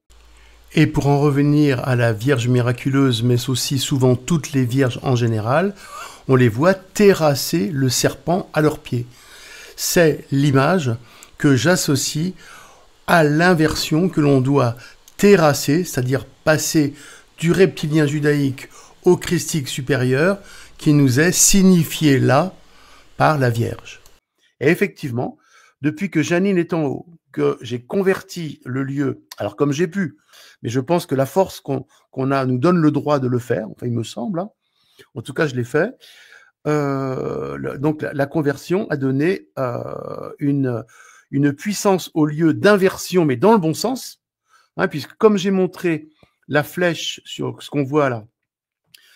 Et pour en revenir à la Vierge miraculeuse, mais aussi souvent toutes les Vierges en général, on les voit terrasser le serpent à leurs pieds. C'est l'image que j'associe à l'inversion que l'on doit terrasser, c'est-à-dire passer du reptilien judaïque au christique supérieur, qui nous est signifié là par la Vierge. Et effectivement, depuis que Janine est en haut, que j'ai converti le lieu, alors comme j'ai pu, mais je pense que la force qu'on a nous donne le droit de le faire, enfin il me semble, hein. En tout cas je l'ai fait, donc la conversion a donné une puissance au lieu d'inversion, mais dans le bon sens, hein, puisque comme j'ai montré la flèche sur ce qu'on voit là,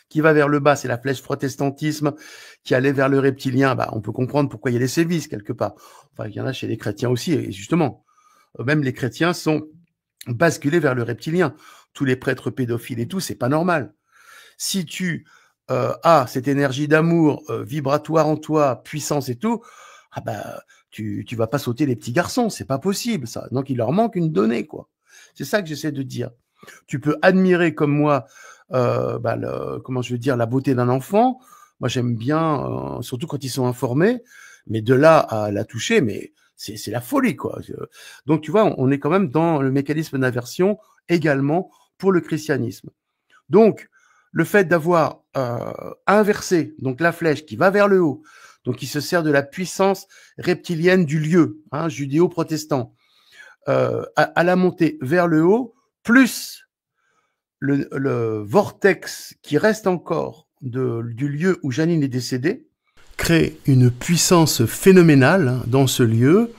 qui va vers le bas, c'est la flèche protestantisme, qui allait vers le reptilien, on peut comprendre pourquoi il y a des sévices quelque part. Enfin, il y en a chez les chrétiens aussi, et justement, même les chrétiens sont basculés vers le reptilien. Tous les prêtres pédophiles et tout, c'est pas normal. Si tu as cette énergie d'amour vibratoire en toi, puissance et tout, tu vas pas sauter les petits garçons, c'est pas possible ça. Donc il leur manque une donnée, quoi. C'est ça que j'essaie de dire. Tu peux admirer comme moi, comment je veux dire, la beauté d'un enfant. Moi j'aime bien, surtout quand ils sont informés, mais de là à la toucher, mais c'est la folie, quoi. Donc tu vois, on est quand même dans le mécanisme d'inversion également pour le christianisme. Donc le fait d'avoir inversé donc la flèche qui va vers le haut, donc qui se sert de la puissance reptilienne du lieu, hein, judéo-protestant, à la montée vers le haut, plus le vortex qui reste encore du lieu où Janine est décédée, crée une puissance phénoménale dans ce lieu,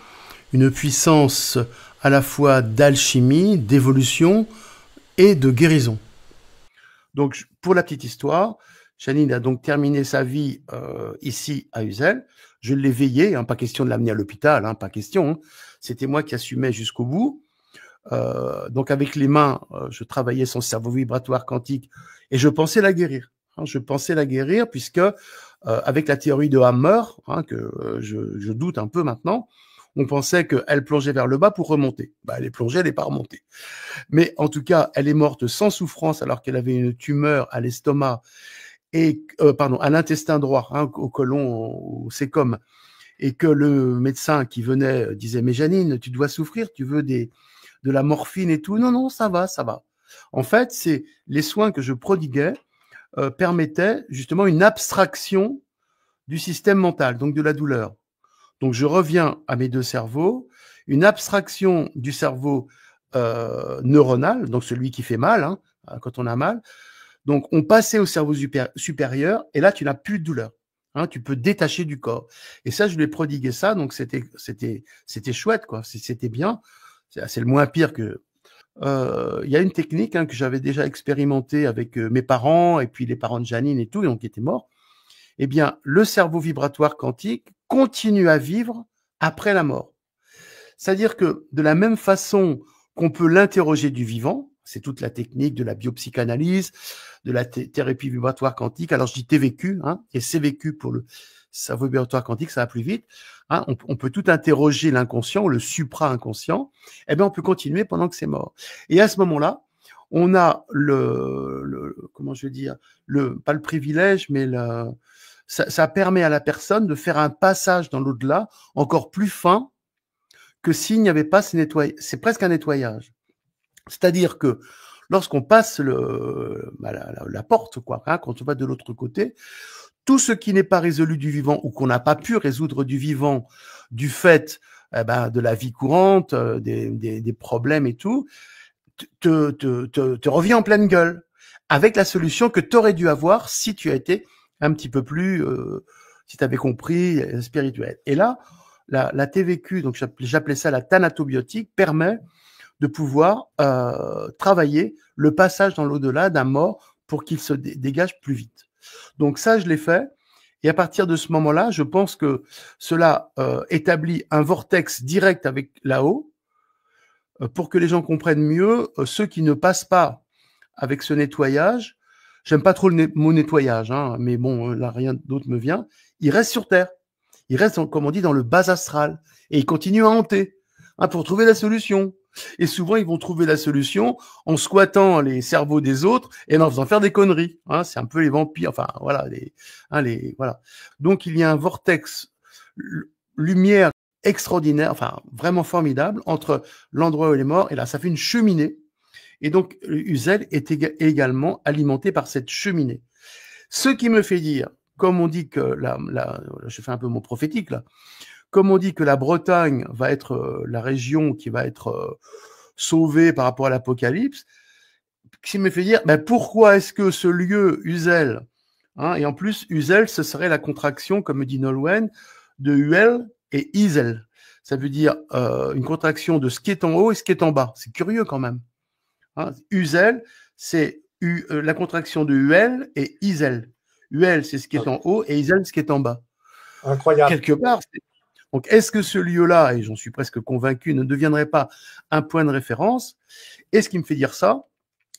une puissance à la fois d'alchimie, d'évolution et de guérison. Donc, pour la petite histoire, Janine a donc terminé sa vie ici à Uzel. Je l'ai veillée, hein, pas question de l'amener à l'hôpital, hein, pas question. Hein. C'était moi qui assumais jusqu'au bout. Donc, avec les mains, je travaillais son cerveau vibratoire quantique et je pensais la guérir. Hein, je pensais la guérir puisque, avec la théorie de Hammer, hein, que je doute un peu maintenant, on pensait qu'elle plongeait vers le bas pour remonter. Elle est plongée, elle n'est pas remontée. Mais en tout cas, elle est morte sans souffrance alors qu'elle avait une tumeur à l'estomac et à l'intestin droit, hein, au côlon, au sécom, et que le médecin qui venait disait « Mais Janine, tu dois souffrir, tu veux de la morphine et tout ?» Non, ça va, ça va. En fait, c'est les soins que je prodiguais permettaient justement une abstraction du système mental, donc de la douleur. Donc, je reviens à mes deux cerveaux, une abstraction du cerveau neuronal, donc celui qui fait mal, hein, quand on a mal. Donc, on passait au cerveau supérieur, et là, tu n'as plus de douleur. Hein, tu peux détacher du corps. Et ça, je lui ai prodigué ça, donc c'était chouette, quoi. C'était bien. C'est le moins pire que. Il y a une technique que j'avais déjà expérimentée avec mes parents et puis les parents de Janine et tout, donc qui étaient morts. Eh bien, le cerveau vibratoire quantique continue à vivre après la mort. C'est-à-dire que de la même façon qu'on peut l'interroger du vivant, c'est toute la technique de la biopsychanalyse, de la thérapie vibratoire quantique. Alors je dis TVQ, et CVQ pour le cerveau vibratoire quantique, ça va plus vite. On peut tout interroger l'inconscient, le supra-inconscient. Eh bien, on peut continuer pendant que c'est mort. Et à ce moment-là, on a comment je veux dire, pas le privilège, mais ça permet à la personne de faire un passage dans l'au-delà encore plus fin que s'il n'y avait pas ce nettoyage. C'est presque un nettoyage. C'est-à-dire que lorsqu'on passe la porte, quoi, quand on va de l'autre côté, tout ce qui n'est pas résolu du vivant ou qu'on n'a pas pu résoudre du vivant du fait de la vie courante, des problèmes et tout, te revient en pleine gueule avec la solution que tu aurais dû avoir si tu as été un petit peu plus, si tu avais compris, spirituel. Et là, la TVQ, donc j'appelais ça la thanatobiotique, permet de pouvoir travailler le passage dans l'au-delà d'un mort pour qu'il se dégage plus vite. Donc ça, je l'ai fait. Et à partir de ce moment-là, je pense que cela établit un vortex direct avec là-haut pour que les gens comprennent mieux. Ceux qui ne passent pas avec ce nettoyage, j'aime pas trop le mot nettoyage, mais bon, là, rien d'autre me vient. Ils restent sur Terre. Ils restent, comme on dit, dans le bas astral. Et ils continuent à hanter pour trouver la solution. Et souvent, ils vont trouver la solution en squattant les cerveaux des autres et en faisant faire des conneries. C'est un peu les vampires. Enfin, voilà. Voilà. Donc, il y a un vortex lumière extraordinaire, enfin, vraiment formidable entre l'endroit où il est mort. Et là, ça fait une cheminée. Et donc, Uzel est également alimenté par cette cheminée. Ce qui me fait dire, comme on dit que je fais un peu mon prophétique là, comme on dit que la Bretagne va être la région qui va être sauvée par rapport à l'Apocalypse, qui me fait dire, pourquoi est-ce que ce lieu, Uzel, et en plus, Uzel, ce serait la contraction, comme dit Nolwenn, de Uel et Isel. Ça veut dire une contraction de ce qui est en haut et ce qui est en bas. C'est curieux quand même. Uzel, c'est la contraction de Uel et Isel. Uel, c'est ce qui est en haut et Isel, ce qui est en bas. Incroyable. Quelque part, donc, est-ce que ce lieu-là, et j'en suis presque convaincu, ne deviendrait pas un point de référence? Et ce qui me fait dire ça,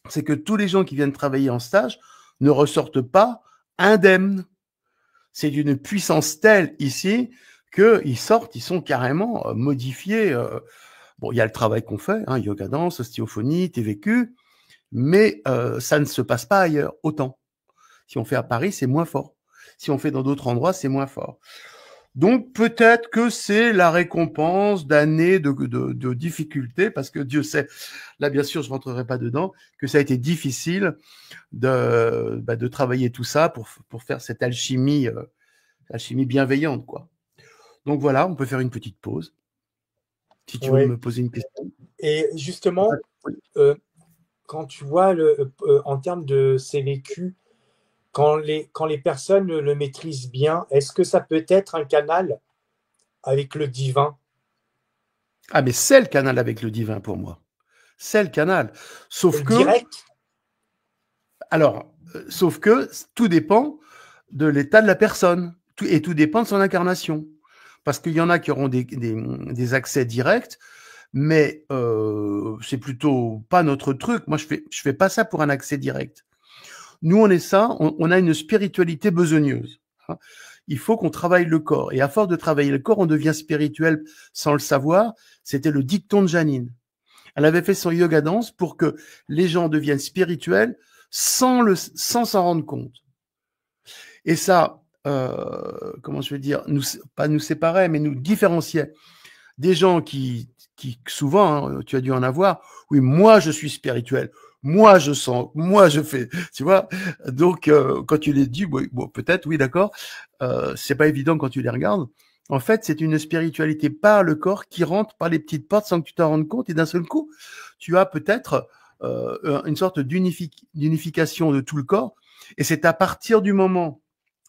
c'est que tous les gens qui viennent travailler en stage ne ressortent pas indemnes. C'est d'une puissance telle ici qu'ils sortent, ils sont carrément modifiés. Bon, il y a le travail qu'on fait, yoga danse, ostéophonie, TVQ, mais ça ne se passe pas ailleurs autant. Si on fait à Paris, c'est moins fort. Si on fait dans d'autres endroits, c'est moins fort. Donc, peut-être que c'est la récompense d'années de difficultés, parce que Dieu sait, là, bien sûr, je rentrerai pas dedans, que ça a été difficile de travailler tout ça pour faire cette alchimie bienveillante, quoi. Donc, voilà, on peut faire une petite pause. Si tu veux me poser une question. Et justement, quand tu vois en termes de CVQ, quand les personnes le maîtrisent bien, est-ce que ça peut être un canal avec le divin? Ah, mais c'est le canal avec le divin pour moi. C'est le canal. Sauf que. Direct? Alors, sauf que tout dépend de l'état de la personne. Et tout dépend de son incarnation. Parce qu'il y en a qui auront des accès directs, mais c'est plutôt pas notre truc. Moi, je fais pas ça pour un accès direct. Nous, on a une spiritualité besogneuse. Il faut qu'on travaille le corps. Et à force de travailler le corps, on devient spirituel sans le savoir. C'était le dicton de Janine. Elle avait fait son yoga danse pour que les gens deviennent spirituels sans s'en rendre compte. Et ça, comment je veux dire, pas nous séparait, mais nous différenciait des gens qui souvent, tu as dû en avoir, oui, moi je suis spirituel. Moi, je sens, moi, je fais, tu vois. Donc, quand tu les dis, bon, peut-être, oui, d'accord. C'est pas évident quand tu les regardes. En fait, c'est une spiritualité par le corps qui rentre par les petites portes sans que tu t'en rendes compte. Et d'un seul coup, tu as peut-être une sorte d'unification de tout le corps. Et c'est à partir du moment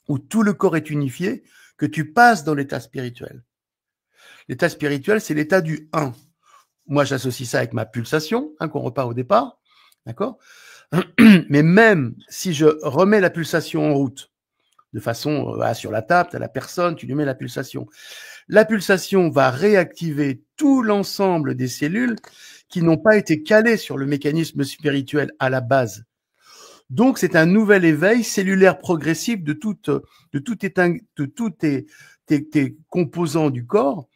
où tout le corps est unifié, que tu passes dans l'état spirituel. L'état spirituel, c'est l'état du 1. Moi, j'associe ça avec ma pulsation, qu'on repart au départ, d'accord? Mais même si je remets la pulsation en route, de façon, sur la table, tu as la personne, tu lui mets la pulsation va réactiver tout l'ensemble des cellules qui n'ont pas été calées sur le mécanisme spirituel à la base. Donc, c'est un nouvel éveil cellulaire progressif de tous tes composants du corps.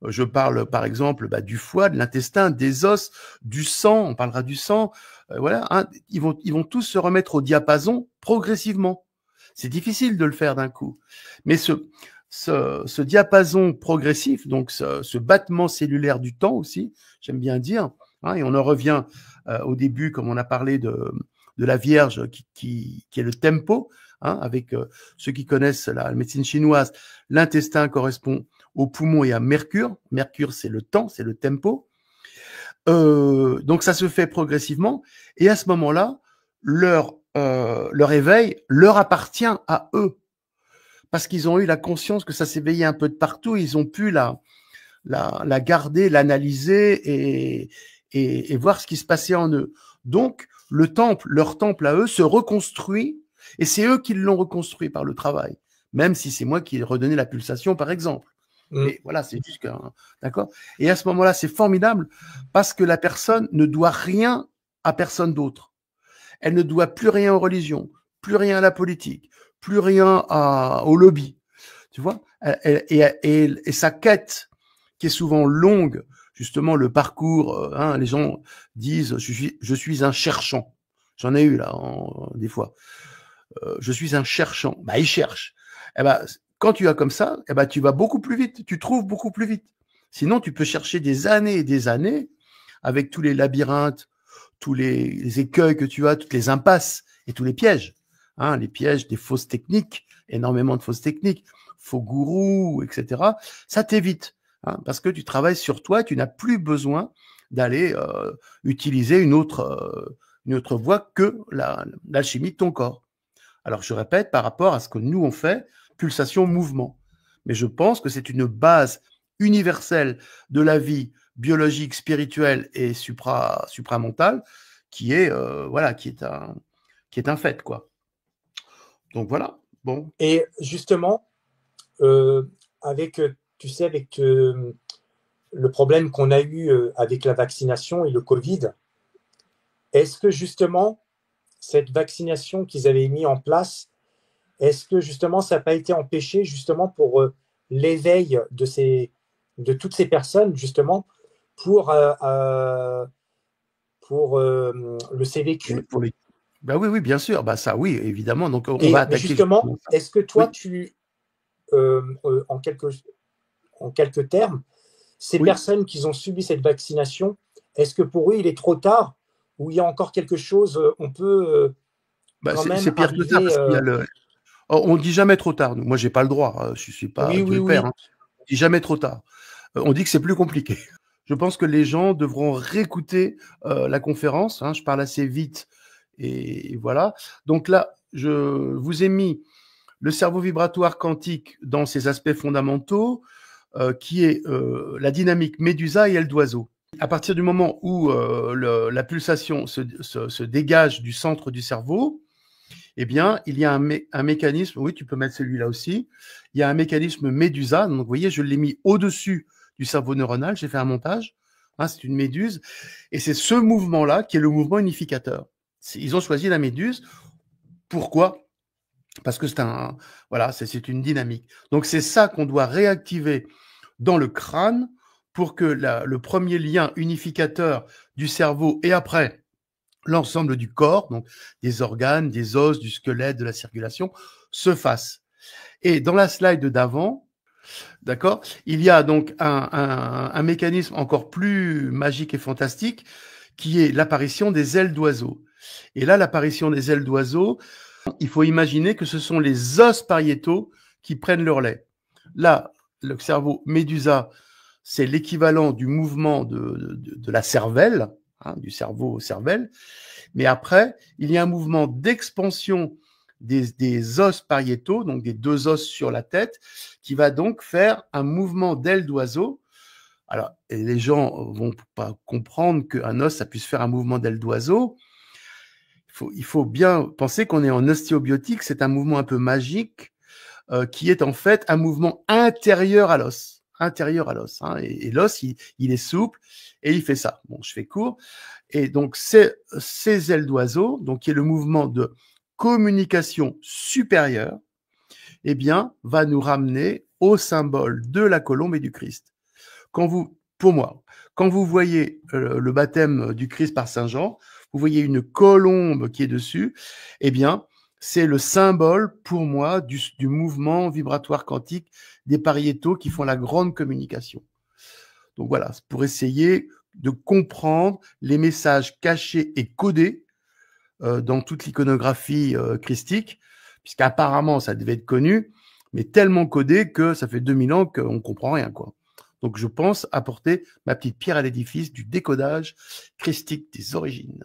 Je parle, par exemple, du foie, de l'intestin, des os, du sang. On parlera du sang. Voilà, ils vont tous se remettre au diapason progressivement. C'est difficile de le faire d'un coup. Mais ce diapason progressif, donc ce battement cellulaire du temps aussi, j'aime bien dire, et on en revient au début, comme on a parlé de la Vierge, qui est le tempo, avec ceux qui connaissent la médecine chinoise, l'intestin correspond au poumon et à Mercure. Mercure, c'est le temps, c'est le tempo. Donc ça se fait progressivement, et à ce moment-là, leur éveil leur appartient à eux, parce qu'ils ont eu la conscience que ça s'éveillait un peu de partout, ils ont pu la garder, l'analyser et voir ce qui se passait en eux. Donc, leur temple à eux se reconstruit, et c'est eux qui l'ont reconstruit par le travail, même si c'est moi qui ai redonné la pulsation, par exemple. Mais voilà, c'est juste que, d'accord? Et à ce moment-là, c'est formidable, parce que la personne ne doit rien à personne d'autre. Elle ne doit plus rien aux religions, plus rien à la politique, plus rien au lobby. Tu vois? Et sa quête, qui est souvent longue, justement, le parcours, les gens disent je suis un cherchant. J'en ai eu là, des fois. Je suis un cherchant. Il cherche. Quand tu as comme ça, tu vas beaucoup plus vite, tu trouves beaucoup plus vite. Sinon, tu peux chercher des années et des années avec tous les labyrinthes, tous les écueils que tu as, toutes les impasses et tous les pièges. Les pièges des fausses techniques, énormément de fausses techniques, faux gourous, etc. Ça t'évite, parce que tu travailles sur toi et tu n'as plus besoin d'aller utiliser une autre voie que l'alchimie de ton corps. Alors, je répète, par rapport à ce que nous on fait, pulsation, mouvement. Mais je pense que c'est une base universelle de la vie biologique, spirituelle et supramentale qui est un fait, quoi. Donc voilà. Bon. Et justement, avec le problème qu'on a eu avec la vaccination et le Covid, est-ce que justement cette vaccination qu'ils avaient mis en place, est-ce que justement ça n'a pas été empêché justement pour l'éveil de toutes ces personnes justement pour le CVQ? Oui, bien sûr. Ça, oui, évidemment. Donc, on va attaquer. Justement, est-ce que toi, en quelques termes, ces personnes qui ont subi cette vaccination, est-ce que pour eux, il est trop tard ou il y a encore quelque chose, on peut quand même c'est pire que ça, parce qu'il y a on dit jamais trop tard. Moi, j'ai pas le droit. Je suis pas Dieu le Père. On dit jamais trop tard. On dit que c'est plus compliqué. Je pense que les gens devront réécouter la conférence. Je parle assez vite. Et voilà. Donc là, je vous ai mis le cerveau vibratoire quantique dans ses aspects fondamentaux, qui est la dynamique médusa et aile d'oiseau. À partir du moment où la pulsation se dégage du centre du cerveau, eh bien, il y a un mécanisme, oui, tu peux mettre celui-là aussi, il y a un mécanisme médusa. Donc, vous voyez, je l'ai mis au-dessus du cerveau neuronal, j'ai fait un montage, c'est une méduse, et c'est ce mouvement-là qui est le mouvement unificateur. Ils ont choisi la méduse. Pourquoi? Parce que c'est une dynamique. Donc, c'est ça qu'on doit réactiver dans le crâne pour que le premier lien unificateur du cerveau et après l'ensemble du corps, donc des organes, des os, du squelette, de la circulation, se fasse. Et dans la slide d'avant, d'accord, il y a donc un mécanisme encore plus magique et fantastique qui est l'apparition des ailes d'oiseau. Et là, l'apparition des ailes d'oiseau, il faut imaginer que ce sont les os pariétaux qui prennent leur lait. Là, le cerveau médusa, c'est l'équivalent du mouvement de la cervelle, du cerveau cervelle. Mais après, il y a un mouvement d'expansion des os pariétaux, donc des 2 os sur la tête, qui va donc faire un mouvement d'aile d'oiseau. Alors, et les gens vont pas comprendre qu'un os, ça puisse faire un mouvement d'aile d'oiseau. Il faut bien penser qu'on est en ostéobiotique, c'est un mouvement un peu magique, qui est en fait un mouvement intérieur à l'os. Intérieur à l'os. Hein, et l'os, il est souple et il fait ça. Bon, je fais court. Et donc, ces ailes d'oiseau, donc qui est le mouvement de communication supérieure, eh bien, va nous ramener au symbole de la colombe et du Christ. Pour moi, quand vous voyez le baptême du Christ par Saint Jean, vous voyez une colombe qui est dessus, eh bien, c'est le symbole pour moi du mouvement vibratoire quantique des pariétaux qui font la grande communication. Donc voilà, pour essayer de comprendre les messages cachés et codés dans toute l'iconographie christique, puisqu'apparemment ça devait être connu, mais tellement codé que ça fait 2000 ans qu'on ne comprend rien, quoi. Donc je pense apporter ma petite pierre à l'édifice du décodage christique des origines.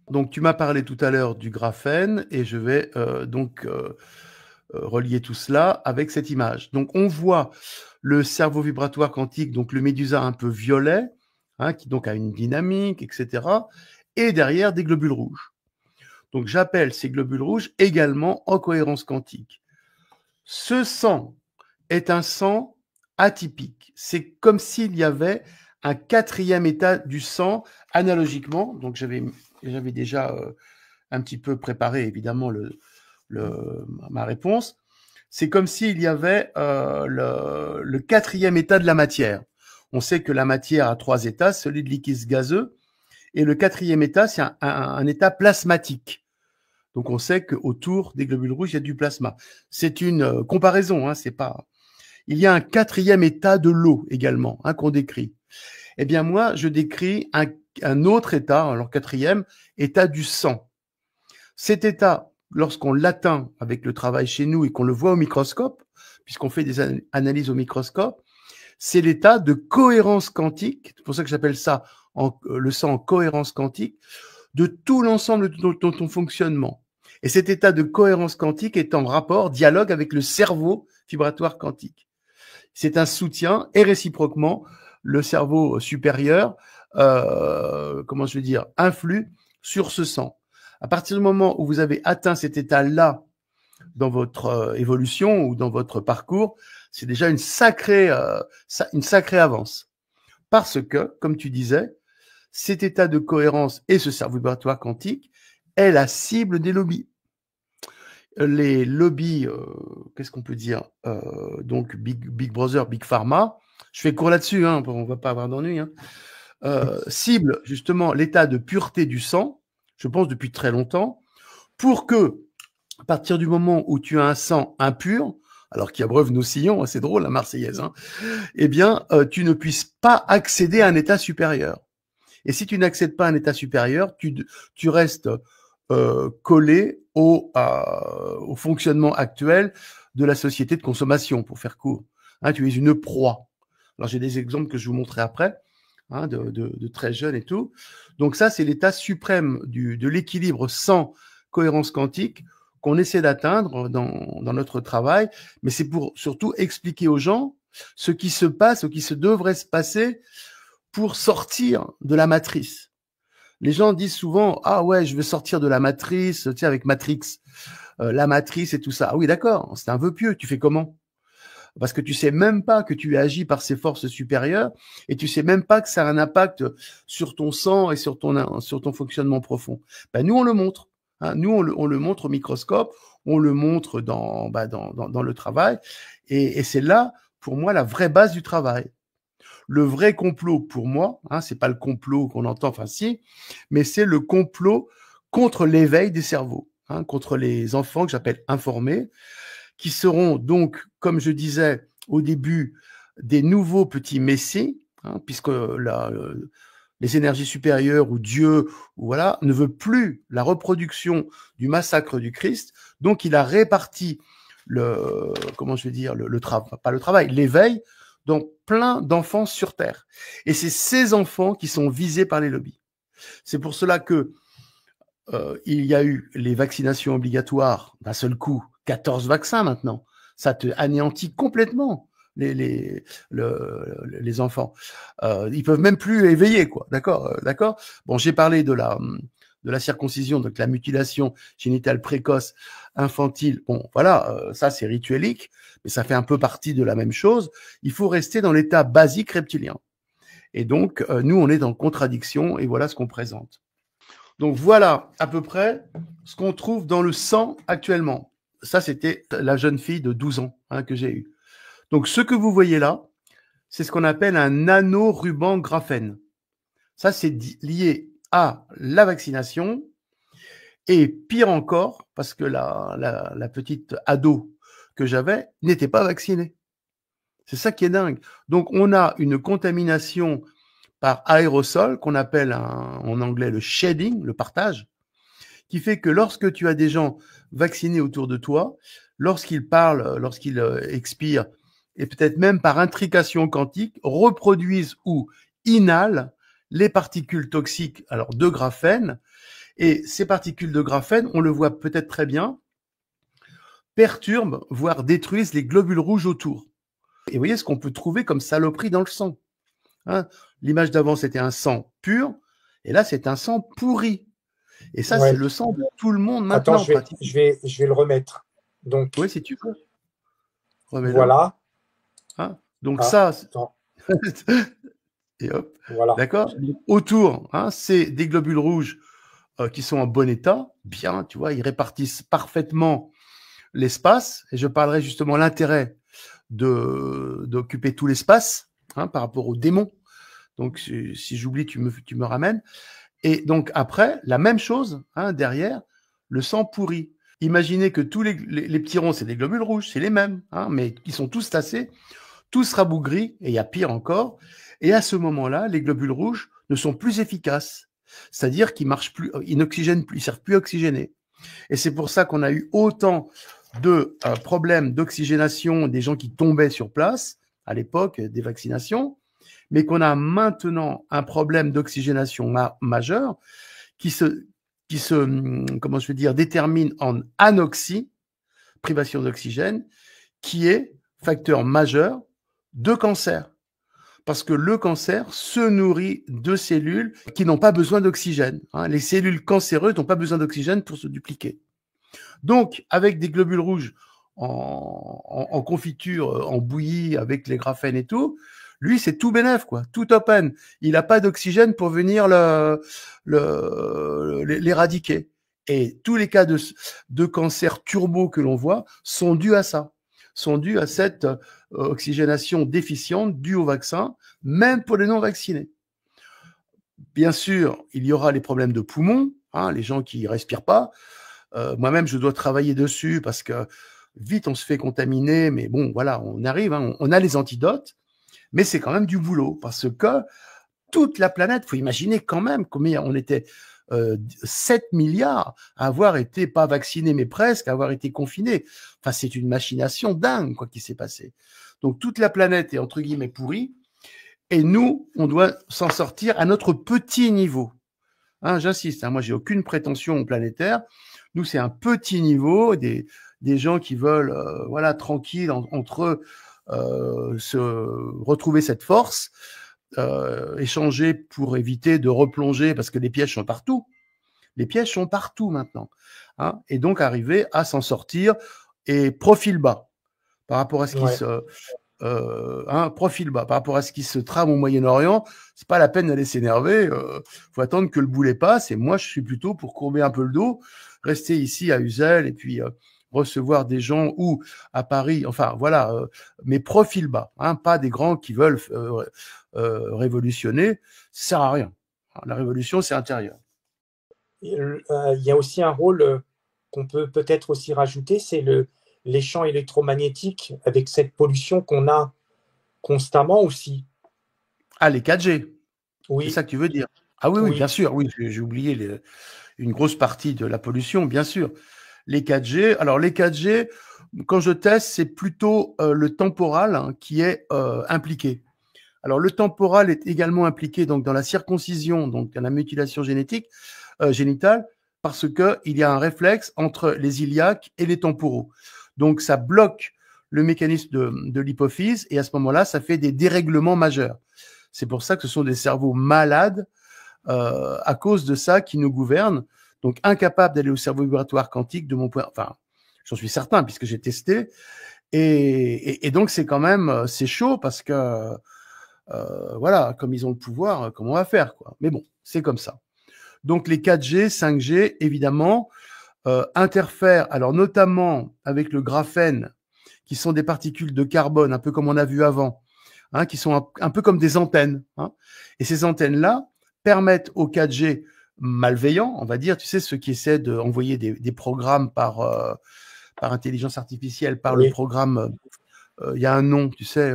Donc tu m'as parlé tout à l'heure du graphène et je vais relier tout cela avec cette image. Donc on voit le cerveau vibratoire quantique, donc le médusa un peu violet, hein, qui donc a une dynamique, etc. Et derrière des globules rouges. Donc j'appelle ces globules rouges également en cohérence quantique. Ce sang est un sang atypique. C'est comme s'il y avait un 4e état du sang analogiquement. Donc j'avais déjà un petit peu préparé évidemment ma réponse. C'est comme s'il y avait le 4e état de la matière. On sait que la matière a 3 états, solide, liquide, gazeux, et le 4e état, c'est un état plasmatique. Donc on sait qu'autour des globules rouges, il y a du plasma. C'est une comparaison, hein, c'est pas. Il y a un 4e état de l'eau également, hein, qu'on décrit. Eh bien moi, je décris un autre état, alors 4e état du sang. Cet état, lorsqu'on l'atteint avec le travail chez nous et qu'on le voit au microscope, puisqu'on fait des analyses au microscope, c'est l'état de cohérence quantique. C'est pour ça que j'appelle ça le sang en cohérence quantique, de tout l'ensemble de ton fonctionnement. Et cet état de cohérence quantique est en rapport, dialogue avec le cerveau vibratoire quantique. C'est un soutien et réciproquement, le cerveau supérieur, influe sur ce sang. À partir du moment où vous avez atteint cet état-là dans votre évolution ou dans votre parcours, c'est déjà une sacrée avance. Parce que, comme tu disais, cet état de cohérence et ce cerveau vibratoire quantique est la cible des lobbies. Les lobbies, qu'est-ce qu'on peut dire, donc Big Brother, Big Pharma, je fais court là-dessus, hein, on ne va pas avoir d'ennui, hein, cible justement l'état de pureté du sang, je pense depuis très longtemps, pour que, à partir du moment où tu as un sang impur, alors qu'il abreuve nos sillons, c'est drôle la Marseillaise, hein, eh bien, tu ne puisses pas accéder à un état supérieur. Et si tu n'accèdes pas à un état supérieur, tu restes collé au fonctionnement actuel de la société de consommation, pour faire court. Hein, tu es une proie. Alors, j'ai des exemples que je vous montrerai après, hein, de très jeunes et tout. Donc ça, c'est l'état suprême de l'équilibre sans cohérence quantique qu'on essaie d'atteindre dans notre travail. Mais c'est pour surtout expliquer aux gens ce qui se passe, ce qui se devrait se passer pour sortir de la matrice. Les gens disent souvent, ah ouais, je veux sortir de la matrice, tu sais, avec Matrix, la matrice et tout ça. Ah oui, d'accord, c'est un vœu pieux, tu fais comment? Parce que tu sais même pas que tu agis par ces forces supérieures et tu sais même pas que ça a un impact sur ton sang et sur ton fonctionnement profond. Ben, nous, on le montre. Hein, nous, on le montre au microscope, on le montre dans le travail et c'est là, pour moi, la vraie base du travail. Le vrai complot pour moi, hein, c'est pas le complot qu'on entend, enfin si, mais c'est le complot contre l'éveil des cerveaux, hein, contre les enfants que j'appelle informés, qui seront donc, comme je disais au début, des nouveaux petits messies, hein, puisque les énergies supérieures ou Dieu, ou voilà, ne veut plus la reproduction du massacre du Christ, donc il a réparti l'éveil dans plein d'enfants sur Terre. Et c'est ces enfants qui sont visés par les lobbies. C'est pour cela que il y a eu les vaccinations obligatoires d'un seul coup, 14 vaccins maintenant. Ça te anéantit complètement les enfants. Ils peuvent même plus éveiller, quoi. D'accord. Bon, j'ai parlé de la circoncision, donc la mutilation génitale précoce infantile. Bon, voilà, ça c'est rituelique, mais ça fait un peu partie de la même chose. Il faut rester dans l'état basique reptilien. Et donc, nous, on est dans contradiction, et voilà ce qu'on présente. Donc voilà à peu près ce qu'on trouve dans le sang actuellement. Ça, c'était la jeune fille de 12 ans que j'ai eue. Donc ce que vous voyez là, c'est ce qu'on appelle un nanoruban graphène. Ça, c'est lié à la vaccination et pire encore, parce que la petite ado que j'avais n'était pas vaccinée. C'est ça qui est dingue. Donc on a une contamination par aérosol, qu'on appelle en anglais le shedding, le partage, qui fait que lorsque tu as des gens vaccinés autour de toi, lorsqu'ils parlent, lorsqu'ils expirent, et peut-être même par intrication quantique, reproduisent ou inhalent les particules toxiques alors de graphène, et ces particules de graphène, on le voit peut-être très bien, perturbent, voire détruisent les globules rouges autour. Et vous voyez ce qu'on peut trouver comme saloperie dans le sang. L'image d'avant, c'était un sang pur, et là, c'est un sang pourri. Et ça, c'est le sang de tout le monde maintenant. Attends, je vais le remettre. Donc, oui, si tu peux. Voilà. Donc ça, et hop, voilà. D'accord. Autour, c'est des globules rouges qui sont en bon état. Bien, tu vois, ils répartissent parfaitement l'espace. Et je parlerai justement l'intérêt d'occuper tout l'espace par rapport aux démons. Donc, si j'oublie, tu me ramènes. Et donc, après, la même chose, derrière, le sang pourri. Imaginez que tous les petits ronds, c'est des globules rouges, c'est les mêmes, mais ils sont tous tassés, tous rabougris, et il y a pire encore. Et à ce moment-là, les globules rouges ne sont plus efficaces. C'est-à-dire qu'ils marchent plus, ils n'oxygènent plus, ils servent plus à oxygéner. Et c'est pour ça qu'on a eu autant de problèmes d'oxygénation des gens qui tombaient sur place à l'époque des vaccinations, mais qu'on a maintenant un problème d'oxygénation majeur qui se comment je veux dire, détermine en anoxie, privation d'oxygène, qui est facteur majeur de cancer. Parce que le cancer se nourrit de cellules qui n'ont pas besoin d'oxygène. Les cellules cancéreuses n'ont pas besoin d'oxygène pour se dupliquer. Donc, avec des globules rouges en confiture, en bouillie, avec les graphènes et tout, lui, c'est tout bénef, quoi, tout open. Il n'a pas d'oxygène pour venir l'éradiquer. Et tous les cas de cancer turbo que l'on voit sont dus à ça, sont dus à cette oxygénation déficiente due au vaccin, même pour les non-vaccinés. Bien sûr, il y aura les problèmes de poumons, les gens qui ne respirent pas. Moi-même, je dois travailler dessus parce que vite, on se fait contaminer, mais bon, voilà, on arrive, on a les antidotes. Mais c'est quand même du boulot, parce que toute la planète, il faut imaginer quand même combien on était 7 milliards à avoir été pas vaccinés, mais presque, à avoir été confinés. Enfin, c'est une machination dingue, quoi, qui s'est passé. Donc, toute la planète est, entre guillemets, pourrie, et nous, on doit s'en sortir à notre petit niveau. J'insiste, moi, j'ai aucune prétention planétaire. Nous, c'est un petit niveau, des gens qui veulent, voilà, tranquilles entre eux, se retrouver cette force, échanger pour éviter de replonger, parce que les pièges sont partout. Les pièges sont partout maintenant. Et donc arriver à s'en sortir et profil bas par rapport à ce qui profil bas par rapport à ce qui se trame au Moyen-Orient. C'est pas la peine d'aller s'énerver. Faut attendre que le boulet passe. Et moi, je suis plutôt pour courber un peu le dos, rester ici à Uzel et puis recevoir des gens ou à Paris, enfin voilà, mais profil bas, pas des grands qui veulent révolutionner, ça sert à rien. La révolution, c'est intérieur. Il y a aussi un rôle qu'on peut peut-être aussi rajouter, c'est les champs électromagnétiques avec cette pollution qu'on a constamment aussi. Les 4G. Oui. C'est ça que tu veux dire. Oui, bien sûr. Oui, j'ai oublié une grosse partie de la pollution, bien sûr. Les 4G. Alors, les 4G, quand je teste, c'est plutôt le temporal qui est impliqué. Alors, le temporal est également impliqué donc dans la circoncision, donc dans la mutilation génitale, parce qu'il y a un réflexe entre les iliaques et les temporaux. Donc, ça bloque le mécanisme de l'hypophyse et à ce moment-là, ça fait des dérèglements majeurs. C'est pour ça que ce sont des cerveaux malades à cause de ça qui nous gouvernent. Donc, incapables d'aller au cerveau vibratoire quantique de mon point. Enfin, j'en suis certain puisque j'ai testé. Et donc, c'est quand même, c'est chaud parce que, voilà, comme ils ont le pouvoir, comment on va faire, quoi. Mais bon, c'est comme ça. Donc, les 4G, 5G, évidemment, interfèrent, alors notamment avec le graphène, qui sont des particules de carbone, un peu comme on a vu avant, hein, qui sont un peu comme des antennes. Hein. Et ces antennes-là permettent aux 4G malveillants, on va dire, tu sais, ceux qui essaient d'envoyer des programmes par intelligence artificielle, par le programme, il y a un nom, tu sais,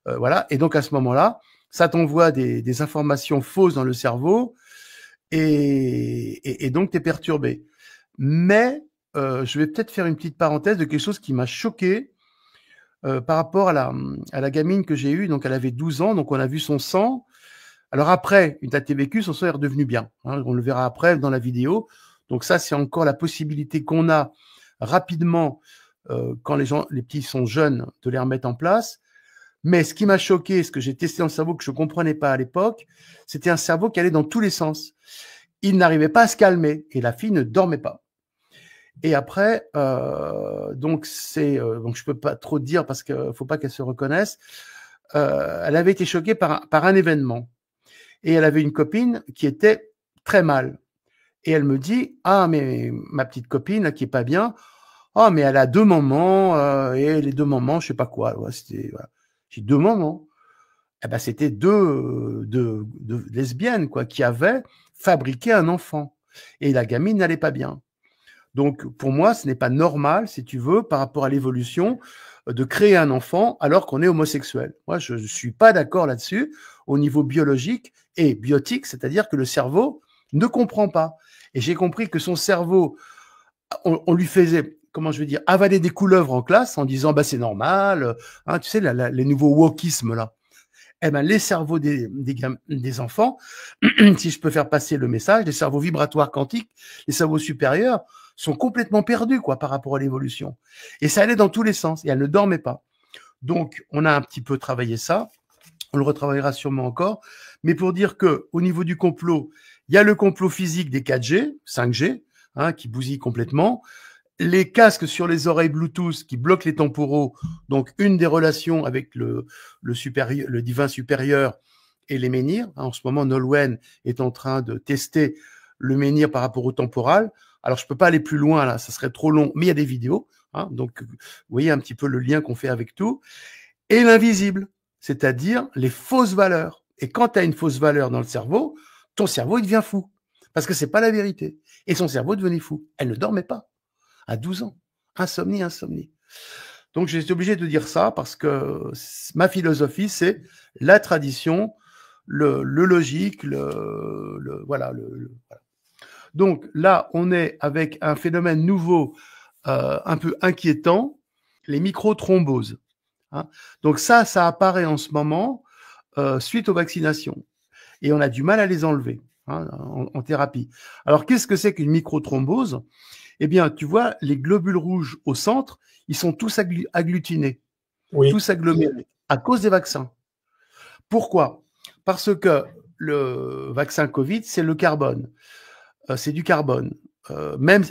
voilà. Et donc, à ce moment-là, ça t'envoie des informations fausses dans le cerveau et donc, tu es perturbé. Mais je vais peut-être faire une petite parenthèse de quelque chose qui m'a choqué par rapport à la gamine que j'ai eue. Donc, elle avait 12 ans, donc on a vu son sang. Alors après, une TVQ, son sang est redevenu bien. Hein, on le verra après dans la vidéo. Donc ça, c'est encore la possibilité qu'on a rapidement, quand les petits sont jeunes, de les remettre en place. Mais ce qui m'a choqué, ce que j'ai testé dans le cerveau, que je ne comprenais pas à l'époque, c'était un cerveau qui allait dans tous les sens. Il n'arrivait pas à se calmer et la fille ne dormait pas. Et après, donc je peux pas trop dire parce qu'il faut pas qu'elle se reconnaisse. Elle avait été choquée par un événement et elle avait une copine qui était très mal. Et elle me dit, ah mais ma petite copine là, qui est pas bien, ah mais elle a 2 mamans et les 2 mamans, je sais pas quoi. Ouais, c'était voilà. J'ai 2 mamans. Eh ben c'était deux lesbiennes quoi qui avaient fabriqué un enfant et la gamine n'allait pas bien. Donc, pour moi, ce n'est pas normal, si tu veux, par rapport à l'évolution, de créer un enfant alors qu'on est homosexuel. Moi, je ne suis pas d'accord là-dessus au niveau biologique et biotique, c'est-à-dire que le cerveau ne comprend pas. Et j'ai compris que son cerveau, on lui faisait, comment je vais dire, avaler des couleuvres en classe en disant, bah, c'est normal, hein, tu sais, les nouveaux wokismes là. Eh ben, les cerveaux des enfants, si je peux faire passer le message, les cerveaux vibratoires quantiques, les cerveaux supérieurs, sont complètement perdus quoi par rapport à l'évolution. Et ça allait dans tous les sens et elle ne dormait pas. Donc, on a un petit peu travaillé ça. On le retravaillera sûrement encore. Mais pour dire que au niveau du complot, il y a le complot physique des 4G, 5G, hein, qui bousillent complètement. Les casques sur les oreilles Bluetooth qui bloquent les temporaux. Donc, une des relations avec le divin supérieur et les menhirs. En ce moment, Nolwenn est en train de tester le menhir par rapport au temporal. Alors, je peux pas aller plus loin, là, ça serait trop long, mais il y a des vidéos. Hein, donc, vous voyez un petit peu le lien qu'on fait avec tout. Et l'invisible, c'est-à-dire les fausses valeurs. Et quand tu as une fausse valeur dans le cerveau, ton cerveau, il devient fou. Parce que c'est pas la vérité. Et son cerveau devenait fou. Elle ne dormait pas. À 12 ans. Insomnie. Donc, j'ai été obligé de dire ça parce que ma philosophie, c'est la tradition, le logique, voilà. Donc là, on est avec un phénomène nouveau, un peu inquiétant, les microthromboses. Hein. Donc ça apparaît en ce moment suite aux vaccinations. Et on a du mal à les enlever hein, en thérapie. Alors, qu'est-ce que c'est qu'une microthrombose ? Eh bien, tu vois, les globules rouges au centre, ils sont tous agglutinés, tous agglomérés, à cause des vaccins. Pourquoi ? Parce que le vaccin Covid, c'est le carbone. C'est du carbone.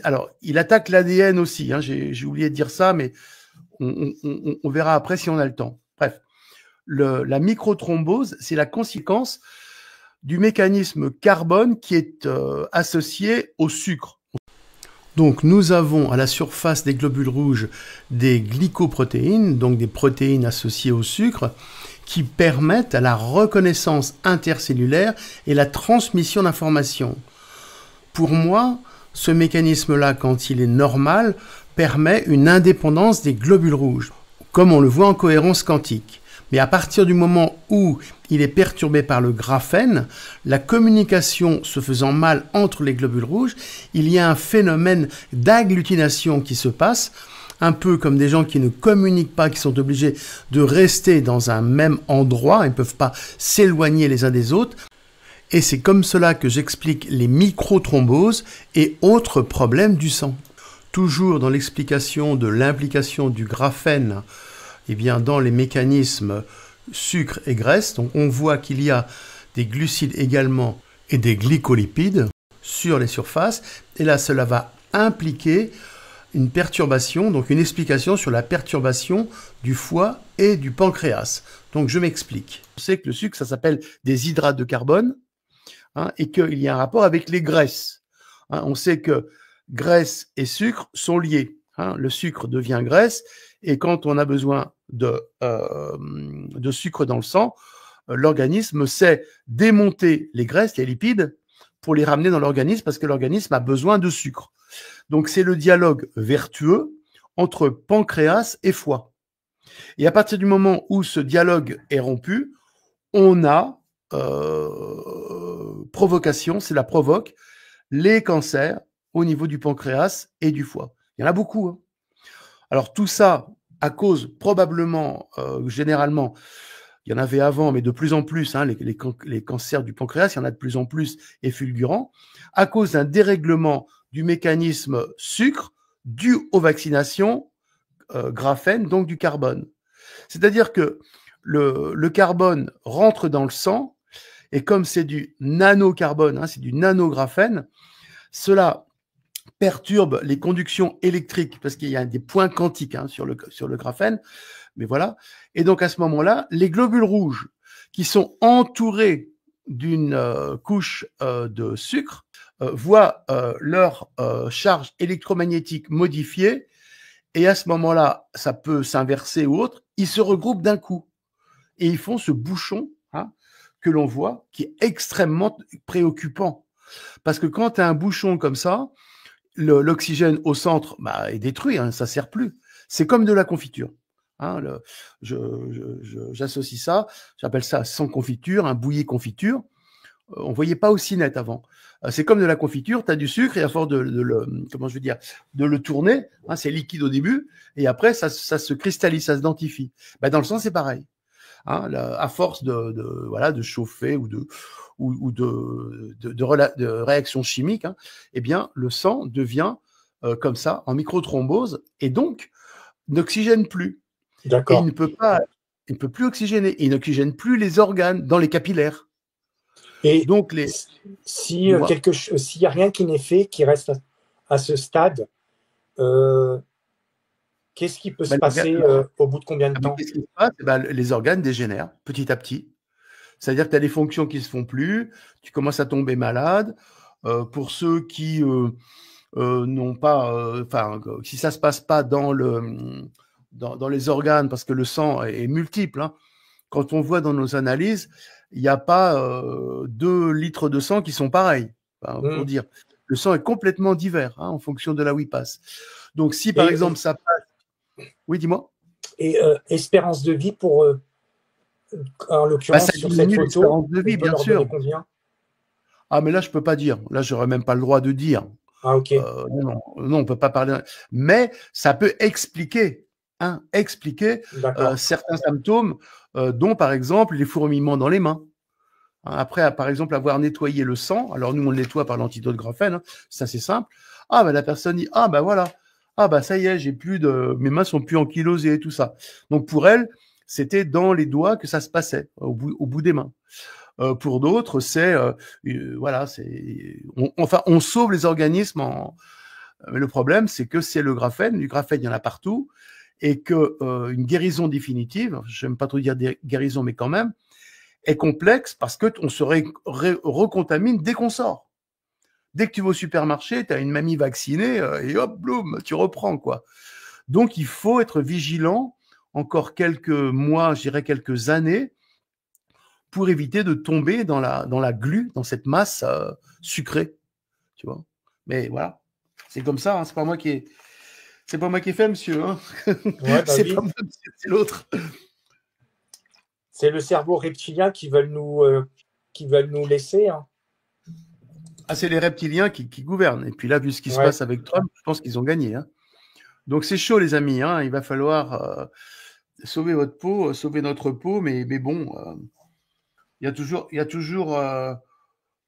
Alors, il attaque l'ADN aussi. Hein, j'ai oublié de dire ça, mais on verra après si on a le temps. Bref, la microthrombose, c'est la conséquence du mécanisme carbone qui est associé au sucre. Donc, nous avons à la surface des globules rouges des glycoprotéines, donc des protéines associées au sucre, qui permettent à la reconnaissance intercellulaire et la transmission d'informations. Pour moi, ce mécanisme-là, quand il est normal, permet une indépendance des globules rouges, comme on le voit en cohérence quantique. Mais à partir du moment où il est perturbé par le graphène, la communication se faisant mal entre les globules rouges, il y a un phénomène d'agglutination qui se passe, un peu comme des gens qui ne communiquent pas, qui sont obligés de rester dans un même endroit, ils ne peuvent pas s'éloigner les uns des autres. Et c'est comme cela que j'explique les microthromboses et autres problèmes du sang. Toujours dans l'explication de l'implication du graphène eh bien, dans les mécanismes sucre et graisse, donc on voit qu'il y a des glucides également et des glycolipides sur les surfaces. Et là, cela va impliquer une perturbation, donc une explication sur la perturbation du foie et du pancréas. Donc je m'explique. On sait que le sucre, ça s'appelle des hydrates de carbone, et qu'il y a un rapport avec les graisses. On sait que graisse et sucre sont liés. Le sucre devient graisse, et quand on a besoin de sucre dans le sang, l'organisme sait démonter les graisses, les lipides, pour les ramener dans l'organisme, parce que l'organisme a besoin de sucre. Donc c'est le dialogue vertueux entre pancréas et foie. Et à partir du moment où ce dialogue est rompu, on a provocation, cela provoque les cancers au niveau du pancréas et du foie. Il y en a beaucoup. Alors tout ça à cause probablement, généralement, il y en avait avant, mais de plus en plus, les cancers du pancréas, il y en a de plus en plus et fulgurants, à cause d'un dérèglement du mécanisme sucre dû aux vaccinations graphène, donc du carbone. C'est-à-dire que le carbone rentre dans le sang, et comme c'est du nanocarbone, c'est du nanographène, cela perturbe les conductions électriques, parce qu'il y a des points quantiques sur le graphène, mais voilà. Et donc à ce moment-là, les globules rouges qui sont entourés d'une couche de sucre voient leur charge électromagnétique modifiée, et à ce moment-là, ça peut s'inverser ou autre, ils se regroupent d'un coup. Et ils font ce bouchon que l'on voit, qui est extrêmement préoccupant. Parce que quand tu as un bouchon comme ça, l'oxygène au centre est détruit, ça ne sert plus. C'est comme de la confiture. J'associe ça, j'appelle ça sans confiture, un bouilli confiture. On ne voyait pas aussi net avant. C'est comme de la confiture, tu as du sucre et à force de le tourner, c'est liquide au début, et après ça se cristallise, ça se dentifie. Dans le sang, c'est pareil. À force de chauffer ou de réactions chimiques, eh bien, le sang devient comme ça, en microthrombose, et donc n'oxygène plus. D'accord. Et il ne peut plus oxygéner. Et il n'oxygène plus les organes dans les capillaires. Et donc s'il n'y a rien qui n'est fait, qui reste à ce stade, qu'est-ce qui peut se passer au bout de combien de temps? Qu'est-ce qui se passe? Les organes dégénèrent petit à petit. C'est-à-dire que tu as des fonctions qui ne se font plus, tu commences à tomber malade. Pour ceux qui n'ont pas, si ça ne se passe pas dans les organes, parce que le sang est multiple, quand on voit dans nos analyses, il n'y a pas 2 litres de sang qui sont pareils, pour dire. Le sang est complètement divers en fonction de là où il passe. Donc si par exemple ça passe... Oui, dis-moi. Et espérance de vie pour, en l'occurrence, sur cette photo, l'espérance de vie, bien sûr. Combien? Mais là, je ne peux pas dire. Là, je n'aurais même pas le droit de dire. Ok. Non, on ne peut pas parler. Mais ça peut expliquer certains symptômes, dont par exemple les fourmillements dans les mains. Après, par exemple, avoir nettoyé le sang, alors nous on le nettoie par l'antidote graphène, ça c'est simple. La personne dit voilà, ça y est, mes mains sont plus ankylosées et tout ça. Donc pour elle, c'était dans les doigts que ça se passait, au bout des mains. Pour d'autres, c'est on sauve les organismes. Mais le problème, c'est que c'est le graphène. Du graphène, il y en a partout, et que une guérison définitive, je n'aime pas trop dire guérison, mais quand même, est complexe parce que on se recontamine dès qu'on sort. Dès que tu vas au supermarché, tu as une mamie vaccinée et hop, bloum, tu reprends quoi. Donc il faut être vigilant encore quelques mois, je dirais quelques années, pour éviter de tomber dans la glu, dans cette masse sucrée, tu vois. Mais voilà, c'est comme ça, c'est pas moi qui ai fait, monsieur. C'est pas moi, c'est l'autre. C'est le cerveau reptilien qui veulent nous laisser. C'est les reptiliens qui gouvernent. Et puis là, vu ce qui se passe avec Trump, je pense qu'ils ont gagné. Donc c'est chaud, les amis. Il va falloir sauver votre peau, sauver notre peau, mais bon, il y a toujours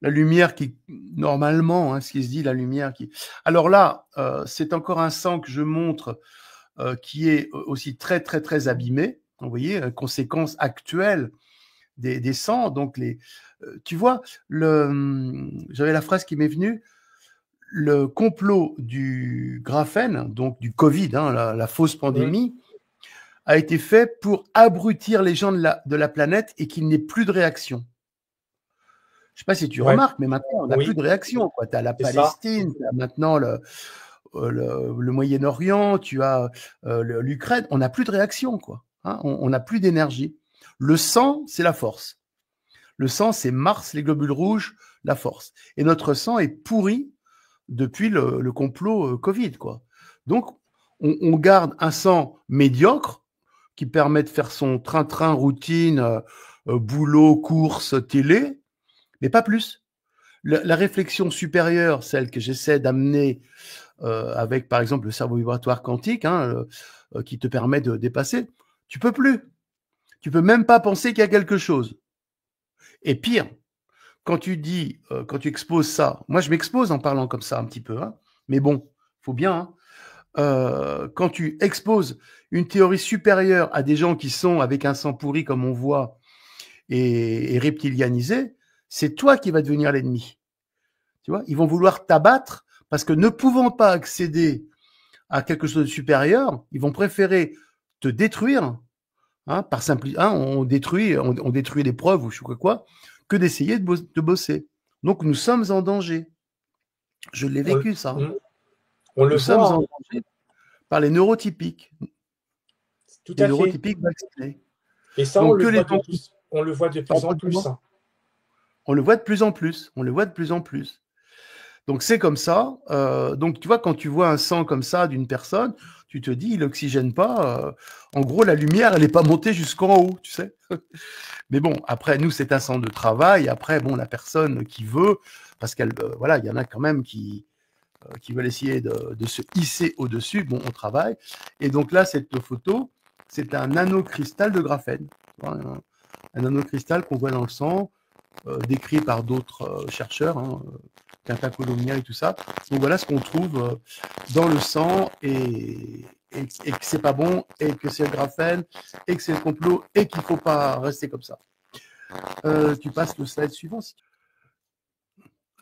La lumière qui, normalement, hein, ce qui se dit, la lumière qui... Alors là, c'est encore un sang que je montre qui est aussi très, très, très abîmé. Vous voyez, conséquence actuelle des sangs. Donc, tu vois, j'avais la phrase qui m'est venue, le complot du graphène, donc du Covid, hein, la fausse pandémie, a été fait pour abrutir les gens de la planète et qu'il n'ait plus de réaction. Je ne sais pas si tu remarques, mais maintenant, on n'a plus de réaction. Tu as la Palestine, tu as maintenant le Moyen-Orient, tu as l'Ukraine. On n'a plus de réaction, quoi. Hein, on n'a plus d'énergie. Le sang, c'est la force. Le sang, c'est Mars, les globules rouges, la force. Et notre sang est pourri depuis le complot Covid, quoi. Donc, on garde un sang médiocre qui permet de faire son train-train routine, boulot, course, télé, mais pas plus. La réflexion supérieure, celle que j'essaie d'amener avec, par exemple, le cerveau vibratoire quantique, hein, qui te permet de dépasser, tu peux plus. Tu peux même pas penser qu'il y a quelque chose. Et pire, quand tu dis, quand tu exposes ça, moi je m'expose en parlant comme ça un petit peu, hein, mais bon, faut bien. Hein, quand tu exposes une théorie supérieure à des gens qui sont avec un sang pourri comme on voit et reptilianisés, c'est toi qui vas devenir l'ennemi. Tu vois, ils vont vouloir t'abattre parce que ne pouvant pas accéder à quelque chose de supérieur, ils vont préférer te détruire, hein, par simplicité, hein, on détruit les preuves ou je sais quoi, que d'essayer de bosser. Donc nous sommes en danger. Je l'ai vécu, ça. On le nous sommes en danger par les neurotypiques. Tout à fait. Neurotypiques vaccinés. Et ça, donc, on le voit de plus en plus. Hein. On le voit de plus en plus. On le voit de plus en plus. Donc c'est comme ça. Donc tu vois, quand tu vois un sang comme ça d'une personne, tu te dis, il n'oxygène pas. En gros, la lumière, elle n'est pas montée jusqu'en haut, tu sais. Mais bon, après, nous, c'est un sang de travail. Après, bon, la personne qui veut, parce qu'elle, voilà, il y en a quand même qui veulent essayer de se hisser au-dessus. Bon, on travaille. Et donc là, cette photo, c'est un nanocristal de graphène. Un nanocristal qu'on voit dans le sang, décrit par d'autres chercheurs, hein, Quintacolomnia et tout ça. Donc voilà ce qu'on trouve dans le sang et que c'est pas bon et que c'est le graphène et que c'est le complot et qu'il faut pas rester comme ça. Tu passes le slide suivant.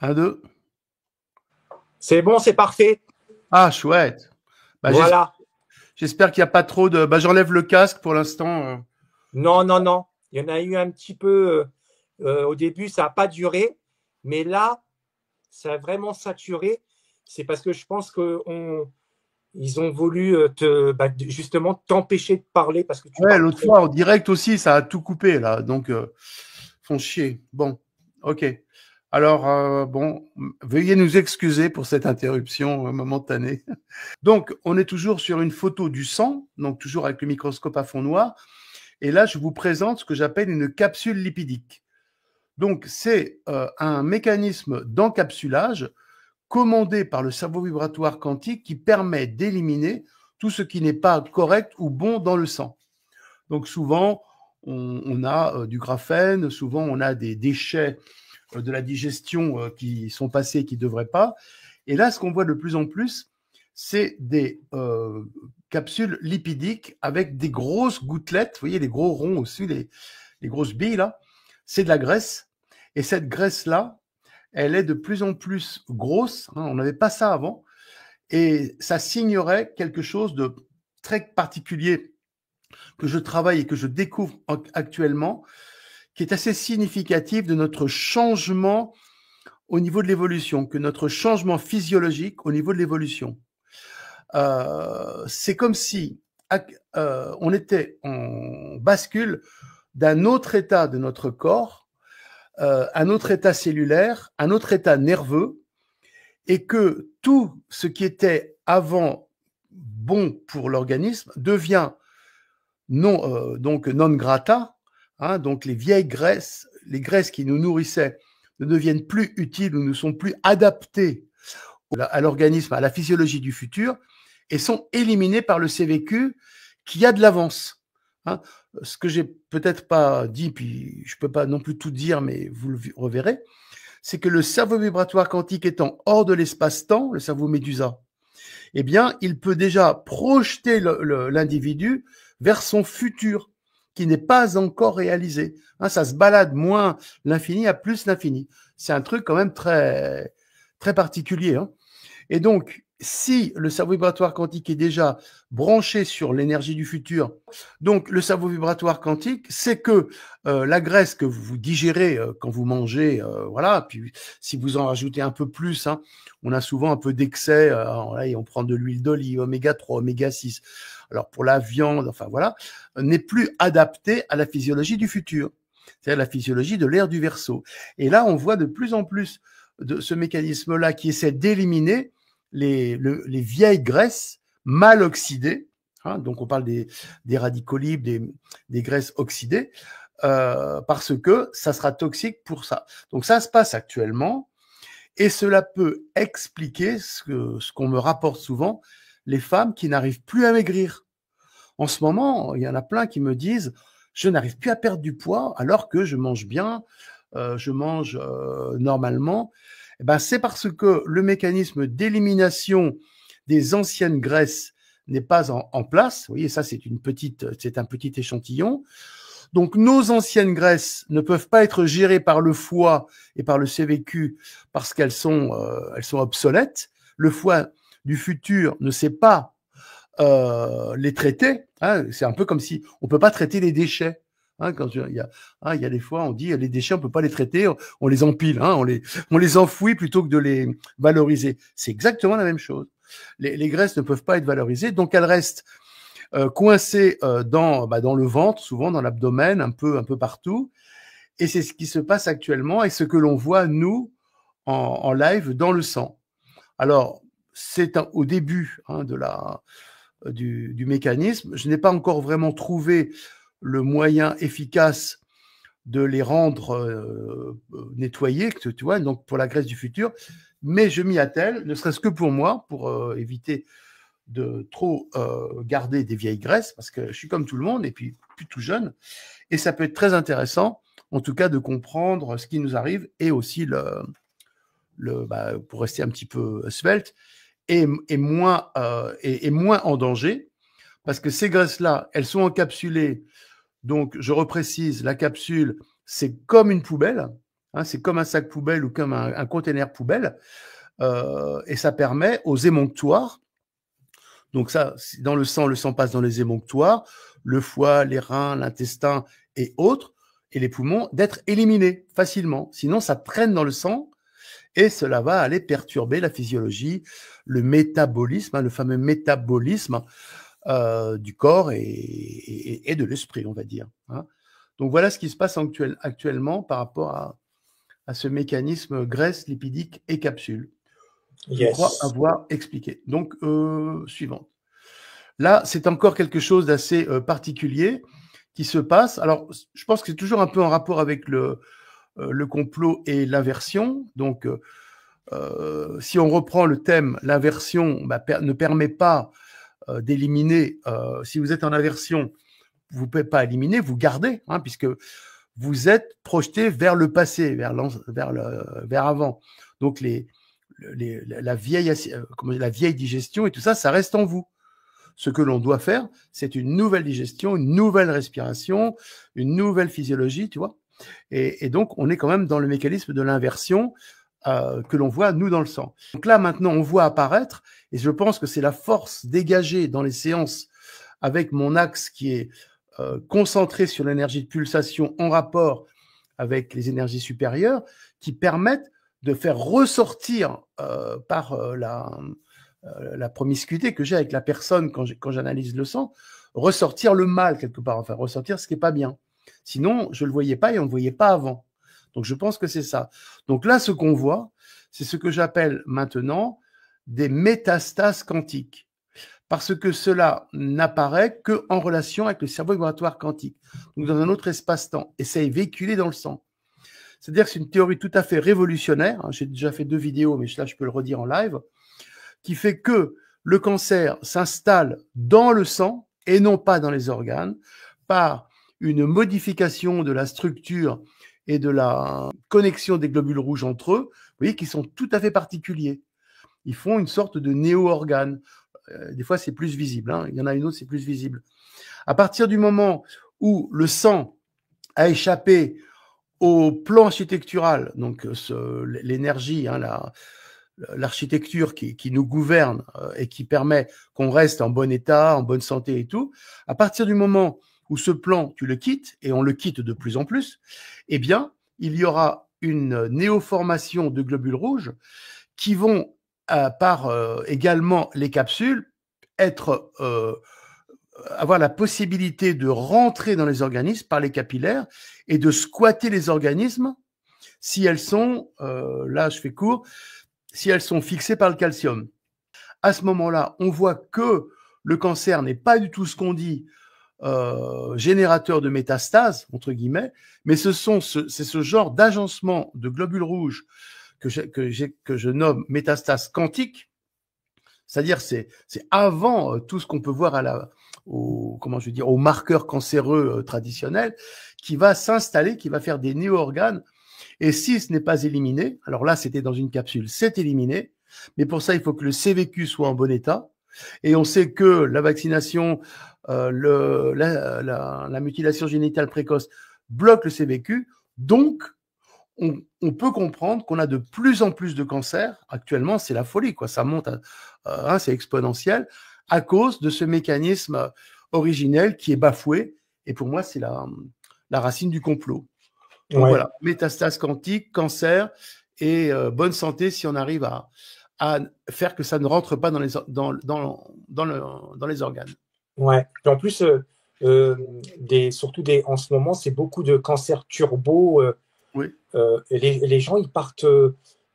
1, 2. C'est bon, c'est parfait. Ah, chouette. Bah, voilà. J'espère qu'il n'y a pas trop de... Bah, j'enlève le casque pour l'instant. Non, non, non. Il y en a eu un petit peu... au début, ça n'a pas duré. Mais là, ça a vraiment saturé. C'est parce que je pense qu'ils ont voulu justement t'empêcher de parler. Parce que l'autre fois, en direct aussi, ça a tout coupé, là. Donc, font chier. Bon, ok. Alors, bon, veuillez nous excuser pour cette interruption momentanée. Donc, on est toujours sur une photo du sang, donc toujours avec le microscope à fond noir. Et là, je vous présente ce que j'appelle une capsule lipidique. Donc, c'est un mécanisme d'encapsulage commandé par le cerveau vibratoire quantique qui permet d'éliminer tout ce qui n'est pas correct ou bon dans le sang. Donc, souvent, on a du graphène, souvent, on a des déchets de la digestion qui sont passés et qui ne devraient pas. Et là, ce qu'on voit de plus en plus, c'est des capsules lipidiques avec des grosses gouttelettes, vous voyez les gros ronds au-dessus, les grosses billes là, c'est de la graisse. Et cette graisse-là, elle est de plus en plus grosse, hein, on n'avait pas ça avant, et ça signerait quelque chose de très particulier que je travaille et que je découvre actuellement, qui est assez significatif de notre changement au niveau de l'évolution, que notre changement physiologique au niveau de l'évolution. C'est comme si on était en bascule d'un autre état de notre corps, un autre état cellulaire, un autre état nerveux, et que tout ce qui était avant bon pour l'organisme devient donc non grata, hein, donc les vieilles graisses, les graisses qui nous nourrissaient ne deviennent plus utiles ou ne sont plus adaptées à l'organisme, à la physiologie du futur, et sont éliminées par le CVQ qui a de l'avance. Hein. Ce que j'ai peut-être pas dit, puis je peux pas non plus tout dire, mais vous le reverrez, c'est que le cerveau vibratoire quantique étant hors de l'espace-temps, le cerveau médusa, eh bien, il peut déjà projeter l'individu vers son futur, qui n'est pas encore réalisé. Hein, ça se balade moins l'infini à plus l'infini. C'est un truc quand même très, très particulier. Hein. Et donc, si le cerveau vibratoire quantique est déjà branché sur l'énergie du futur, donc le cerveau vibratoire quantique, c'est que la graisse que vous digérez quand vous mangez, voilà, puis si vous en rajoutez un peu plus, hein, on a souvent un peu d'excès, et on prend de l'huile d'olive, oméga 3, oméga 6, alors pour la viande, enfin voilà, n'est plus adapté à la physiologie du futur, c'est-à-dire la physiologie de l'ère du Verseau. Et là, on voit de plus en plus de ce mécanisme-là qui essaie d'éliminer les vieilles graisses mal oxydées, hein, donc on parle des radicaux libres, des graisses oxydées, parce que ça sera toxique pour ça. Donc ça se passe actuellement, et cela peut expliquer ce qu'on me rapporte souvent, les femmes qui n'arrivent plus à maigrir. En ce moment, il y en a plein qui me disent « je n'arrive plus à perdre du poids alors que je mange bien, je mange normalement ». Eh ben, c'est parce que le mécanisme d'élimination des anciennes graisses n'est pas en place. Vous voyez, ça, c'est un petit échantillon. Donc, nos anciennes graisses ne peuvent pas être gérées par le foie et par le CVQ parce qu'elles sont obsolètes. Le foie du futur ne sait pas les traiter. Hein. C'est un peu comme si on peut pas traiter les déchets. Hein, il y a des fois, on dit les déchets, on peut pas les traiter, on les empile, hein, on les enfouit plutôt que de les valoriser. C'est exactement la même chose. Les graisses ne peuvent pas être valorisées, donc elles restent coincées dans le ventre, souvent dans l'abdomen, un peu partout. Et c'est ce qui se passe actuellement et ce que l'on voit nous en live dans le sang. Alors c'est au début du mécanisme. Je n'ai pas encore vraiment trouvé le moyen efficace de les rendre nettoyés, tu vois, donc pour la graisse du futur, mais je m'y attelle, ne serait-ce que pour moi, pour éviter de trop garder des vieilles graisses, parce que je suis comme tout le monde, et puis plus tout jeune, et ça peut être très intéressant, en tout cas, de comprendre ce qui nous arrive, et aussi pour rester un petit peu svelte, et moins en danger, parce que ces graisses-là, elles sont encapsulées. Donc, je reprécise, la capsule, c'est comme une poubelle, hein, c'est comme un sac poubelle ou comme un container poubelle, et ça permet aux émonctoires, donc ça, dans le sang passe dans les émonctoires, le foie, les reins, l'intestin et autres, et les poumons, d'être éliminés facilement. Sinon, ça traîne dans le sang, et cela va aller perturber la physiologie, le métabolisme, hein, le fameux métabolisme, du corps et de l'esprit, on va dire. Hein. Donc voilà ce qui se passe actuellement par rapport à ce mécanisme graisse, lipidique et capsule. Je crois avoir expliqué. Donc, suivante. Là, c'est encore quelque chose d'assez particulier qui se passe. Alors, je pense que c'est toujours un peu en rapport avec le complot et l'inversion. Donc, si on reprend le thème, l'inversion ne permet pas d'éliminer, si vous êtes en aversion, vous ne pouvez pas éliminer, vous gardez, hein, puisque vous êtes projeté vers le passé, vers avant. Donc la vieille digestion et tout ça, ça reste en vous. Ce que l'on doit faire, c'est une nouvelle digestion, une nouvelle respiration, une nouvelle physiologie, tu vois. Et donc, on est quand même dans le mécanisme de l'inversion que l'on voit, nous, dans le sang. Donc là, maintenant, on voit apparaître, et je pense que c'est la force dégagée dans les séances avec mon axe qui est concentré sur l'énergie de pulsation en rapport avec les énergies supérieures, qui permettent de faire ressortir par la promiscuité que j'ai avec la personne quand j'analyse le sang, ressortir le mal quelque part, enfin ressortir ce qui n'est pas bien. Sinon, je ne le voyais pas et on ne le voyait pas avant. Donc, je pense que c'est ça. Donc là, ce qu'on voit, c'est ce que j'appelle maintenant des métastases quantiques. Parce que cela n'apparaît qu'en relation avec le cerveau vibratoire quantique. Donc, dans un autre espace-temps. Et ça est véhiculé dans le sang. C'est-à-dire que c'est une théorie tout à fait révolutionnaire. J'ai déjà fait 2 vidéos, mais là, je peux le redire en live. Qui fait que le cancer s'installe dans le sang et non pas dans les organes par une modification de la structure et de la connexion des globules rouges entre eux, vous voyez qu'ils sont tout à fait particuliers. Ils font une sorte de néo-organe. Des fois, c'est plus visible. Hein. Il y en a une autre, c'est plus visible. À partir du moment où le sang a échappé au plan architectural, donc l'énergie, hein, l'architecture qui nous gouverne et qui permet qu'on reste en bon état, en bonne santé et tout, à partir du moment où ce plan, tu le quittes, et on le quitte de plus en plus, eh bien, il y aura une néoformation de globules rouges qui vont, par également les capsules, avoir la possibilité de rentrer dans les organismes par les capillaires et de squatter les organismes si elles sont, là je fais court, si elles sont fixées par le calcium. À ce moment-là, on voit que le cancer n'est pas du tout ce qu'on dit générateur de métastases, entre guillemets, mais c'est ce genre d'agencement de globules rouges que je nomme métastases quantiques, c'est-à-dire c'est avant tout ce qu'on peut voir aux marqueurs cancéreux traditionnels, qui va s'installer, qui va faire des néo-organes. Et si ce n'est pas éliminé, alors là, c'était dans une capsule, c'est éliminé, mais pour ça, il faut que le CVQ soit en bon état. Et on sait que la vaccination, la mutilation génitale précoce bloque le CVQ. Donc, on peut comprendre qu'on a de plus en plus de cancers. Actuellement, c'est la folie, quoi. Ça monte, c'est exponentiel à cause de ce mécanisme originel qui est bafoué. Et pour moi, c'est la racine du complot. Donc voilà, métastase quantique, cancer et bonne santé si on arrive à faire que ça ne rentre pas dans les organes. Ouais. Et en plus, surtout en ce moment, c'est beaucoup de cancers turbo. Oui. Les gens, ils partent.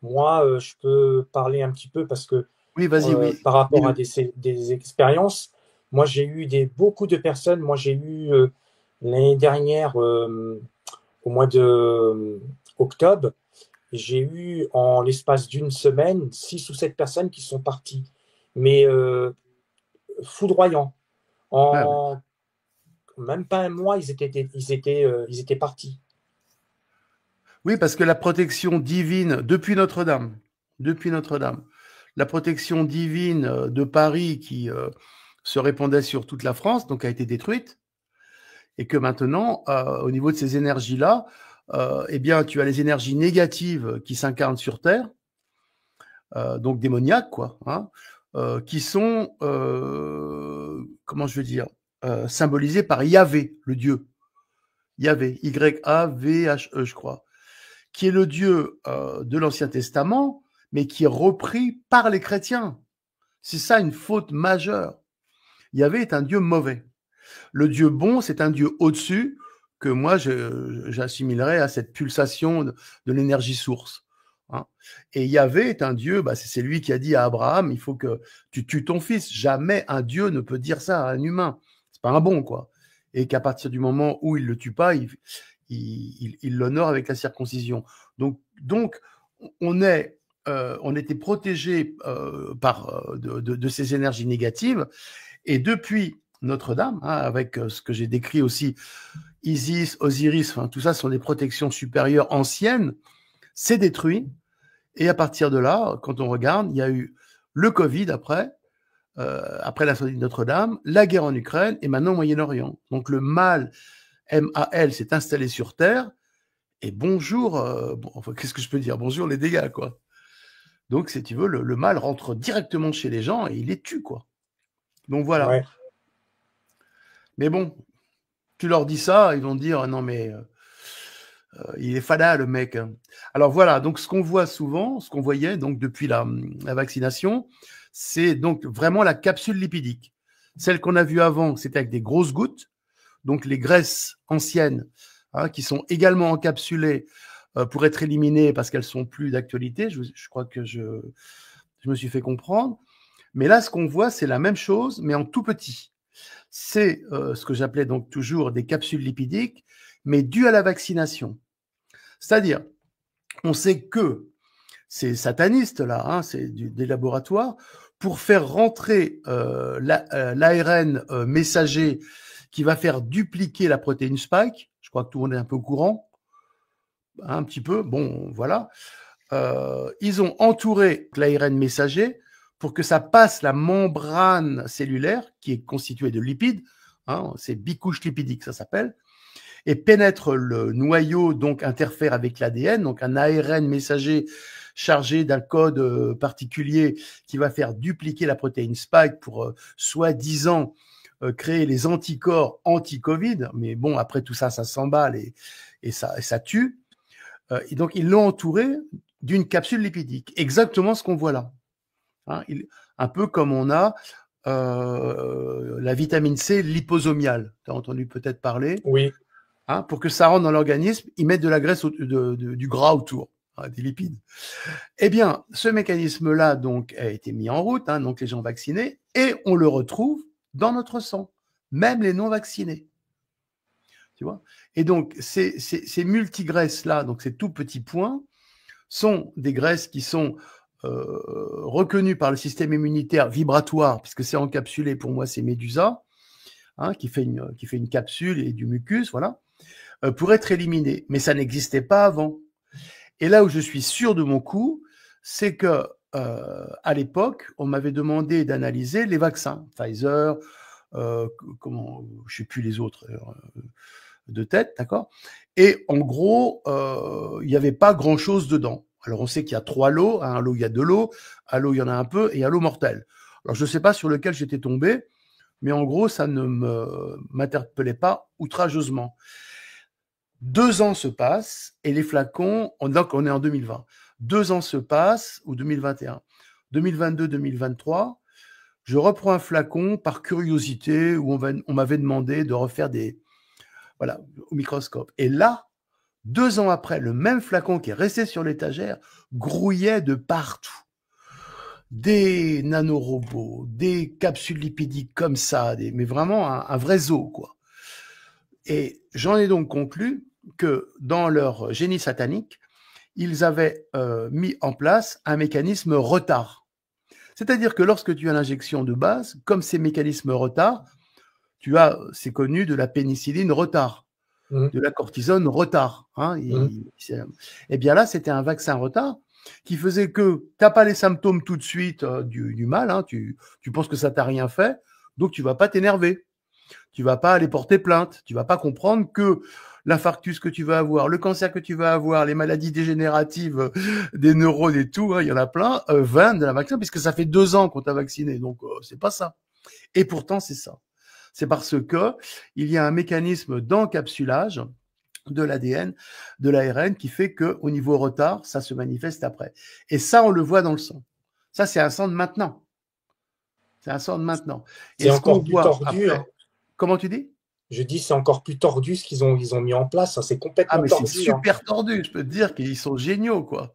Moi, je peux parler un petit peu parce que oui, vas-y, oui. Par rapport à des expériences, moi, j'ai eu beaucoup de personnes. Moi, j'ai eu l'année dernière, au mois d'octobre, j'ai eu en l'espace d'une semaine 6 ou 7 personnes qui sont parties, mais foudroyants. Même pas un mois, ils étaient partis. Oui, parce que la protection divine, depuis Notre-Dame, la protection divine de Paris qui se répandait sur toute la France, donc a été détruite, et que maintenant, au niveau de ces énergies-là, eh bien, tu as les énergies négatives qui s'incarnent sur Terre, donc démoniaques, quoi, hein, qui sont, comment je veux dire, symbolisées par Yahvé, le Dieu. Yahvé, Y-A-V-H-E, je crois, qui est le Dieu de l'Ancien Testament, mais qui est repris par les chrétiens. C'est ça une faute majeure. Yahvé est un Dieu mauvais. Le Dieu bon, c'est un Dieu au-dessus que moi, j'assimilerais à cette pulsation de l'énergie source. Hein. Et Yahvé est un Dieu, c'est lui qui a dit à Abraham, il faut que tu tues ton fils. Jamais un Dieu ne peut dire ça à un humain. C'est pas un bon, quoi. Et qu'à partir du moment où il le tue pas, il l'honore avec la circoncision. Donc on était protégé de ces énergies négatives. Et depuis Notre-Dame, hein, avec ce que j'ai décrit aussi, Isis, Osiris, tout ça sont des protections supérieures anciennes, c'est détruit. Et à partir de là, quand on regarde, il y a eu le Covid après l'incendie de Notre-Dame, la guerre en Ukraine et maintenant au Moyen-Orient. Donc le mal, M-A-L, s'est installé sur Terre. Et bonjour, qu'est-ce que je peux dire? Bonjour les dégâts, quoi. Donc, si tu veux, le mal rentre directement chez les gens et il les tue, quoi. Donc voilà. Ouais. Mais bon, tu leur dis ça, ils vont dire non mais il est fada le mec. Alors voilà, donc ce qu'on voit souvent, ce qu'on voyait donc depuis la vaccination, c'est donc vraiment la capsule lipidique. Celle qu'on a vue avant, c'était avec des grosses gouttes, donc les graisses anciennes qui sont également encapsulées pour être éliminées parce qu'elles sont plus d'actualité. Je crois que je me suis fait comprendre. Mais là, ce qu'on voit, c'est la même chose, mais en tout petit. C'est ce que j'appelais donc toujours des capsules lipidiques, mais dues à la vaccination. C'est-à-dire, on sait que ces satanistes-là, c'est des laboratoires, pour faire rentrer l'ARN messager qui va faire dupliquer la protéine spike, je crois que tout le monde est un peu au courant, un petit peu, bon, voilà. Ils ont entouré l'ARN messager pour que ça passe la membrane cellulaire, qui est constituée de lipides, hein, c'est bicouche lipidique, ça s'appelle, et pénètre le noyau, donc interfère avec l'ADN, donc un ARN messager chargé d'un code particulier qui va faire dupliquer la protéine spike pour soi-disant créer les anticorps anti-Covid, mais bon, après tout ça, ça s'emballe et ça tue. Et donc, ils l'ont entouré d'une capsule lipidique, exactement ce qu'on voit là. Hein, un peu comme on a la vitamine C liposomiale. Tu as entendu peut-être parler. Oui. Hein, pour que ça rentre dans l'organisme, ils mettent de la graisse, du gras autour, hein, des lipides. Eh bien, ce mécanisme-là donc a été mis en route, hein, donc les gens vaccinés, et on le retrouve dans notre sang, même les non-vaccinés. Tu vois ? Et donc, ces multigraisses-là, donc ces tout petits points, sont des graisses qui sont reconnues par le système immunitaire vibratoire, puisque c'est encapsulé, pour moi, c'est Médusa, hein, qui fait une capsule et du mucus, voilà, pour être éliminé. Mais ça n'existait pas avant. Et là où je suis sûr de mon coup, c'est que à l'époque, on m'avait demandé d'analyser les vaccins, Pfizer, je sais plus les autres de tête, d'accord. Et en gros, il n'y avait pas grand-chose dedans. Alors on sait qu'il y a 3 lots, hein, un lot il y a 2 lots, un lot il y en a un peu et un lot mortel. Alors je ne sais pas sur lequel j'étais tombé, mais en gros ça ne m'interpellait pas outrageusement. 2 ans se passent et les flacons, donc on est en 2020. 2 ans se passent, ou 2021. 2022, 2023, je reprends un flacon par curiosité où on m'avait demandé de refaire voilà, au microscope. Et là, 2 ans après, le même flacon qui est resté sur l'étagère grouillait de partout. Des nanorobots, des capsules lipidiques comme ça, mais vraiment un vrai zoo, quoi. Et j'en ai donc conclu que dans leur génie satanique, ils avaient mis en place un mécanisme retard. C'est-à-dire que lorsque tu as l'injection de base, comme ces mécanismes retard, c'est connu de la pénicilline retard, de la cortisone retard. Hein, et bien là, c'était un vaccin retard qui faisait que tu n'as pas les symptômes tout de suite du mal, hein, tu penses que ça t'a rien fait, donc tu vas pas t'énerver. Tu vas pas aller porter plainte. Tu vas pas comprendre que l'infarctus que tu vas avoir, le cancer que tu vas avoir, les maladies dégénératives des neurones et tout, hein, il y en a plein, viennent de la vaccin, puisque ça fait 2 ans qu'on t'a vacciné. Donc, c'est pas ça. Et pourtant, c'est ça. C'est parce que il y a un mécanisme d'encapsulage de l'ADN, de l'ARN, qui fait que au niveau retard, ça se manifeste après. Et ça, on le voit dans le sang. Ça, c'est un sang de maintenant. C'est un sang de maintenant. Et c'est encore plus tordu. Après, hein. Comment tu dis ? Je dis c'est encore plus tordu ce qu'ils ont mis en place. Hein. C'est complètement tordu. C'est super tordu. Je peux te dire qu'ils sont géniaux, quoi.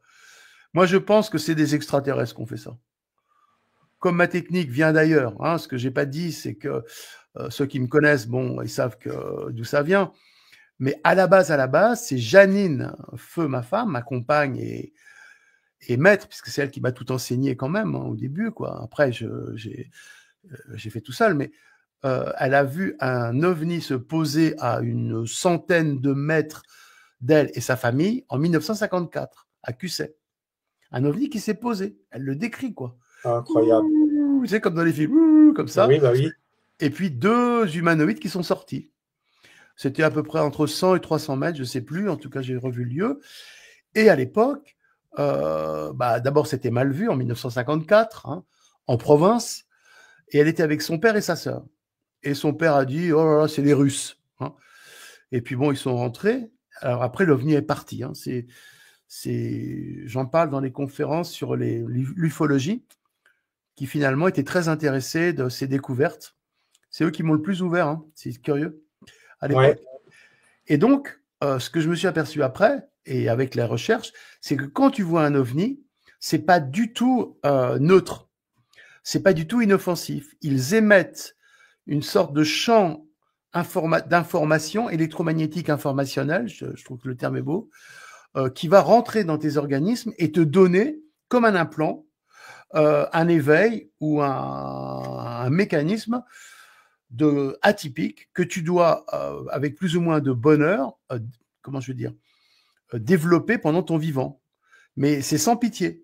Moi, je pense que c'est des extraterrestres qui ont fait ça. Comme ma technique vient d'ailleurs, hein, ce que j'ai pas dit, c'est que ceux qui me connaissent, bon, ils savent d'où ça vient. Mais à la base, c'est Janine Feu, ma femme, ma compagne et maître, puisque c'est elle qui m'a tout enseigné quand même, hein, au début, quoi. Après, j'ai fait tout seul, mais elle a vu un ovni se poser à une centaine de mètres d'elle et sa famille en 1954, à Cusset. Un ovni qui s'est posé. Elle le décrit, quoi. Incroyable. Tu sais, comme dans les films, comme ça. Oui, bah oui. Et puis 2 humanoïdes qui sont sortis. C'était à peu près entre 100 et 300 mètres, je ne sais plus. En tout cas, j'ai revu le lieu. Et à l'époque, d'abord, c'était mal vu en 1954, hein, en province. Et elle était avec son père et sa sœur. Et son père a dit, oh là là, c'est les Russes. Hein. Et puis bon, ils sont rentrés. Alors après, l'OVNI est parti. Hein. J'en parle dans les conférences sur l'ufologie, qui finalement étaient très intéressés de ces découvertes. C'est eux qui m'ont le plus ouvert. Hein. C'est curieux à l'époque. Ouais. Et donc, ce que je me suis aperçu après, et avec la recherche, c'est que quand tu vois un OVNI, c'est pas du tout neutre. C'est pas du tout inoffensif. Ils émettent une sorte de champ d'information électromagnétique informationnelle, je trouve que le terme est beau, qui va rentrer dans tes organismes et te donner, comme un implant, un éveil ou un mécanisme atypique que tu dois, avec plus ou moins de bonheur, développé pendant ton vivant. Mais c'est sans pitié.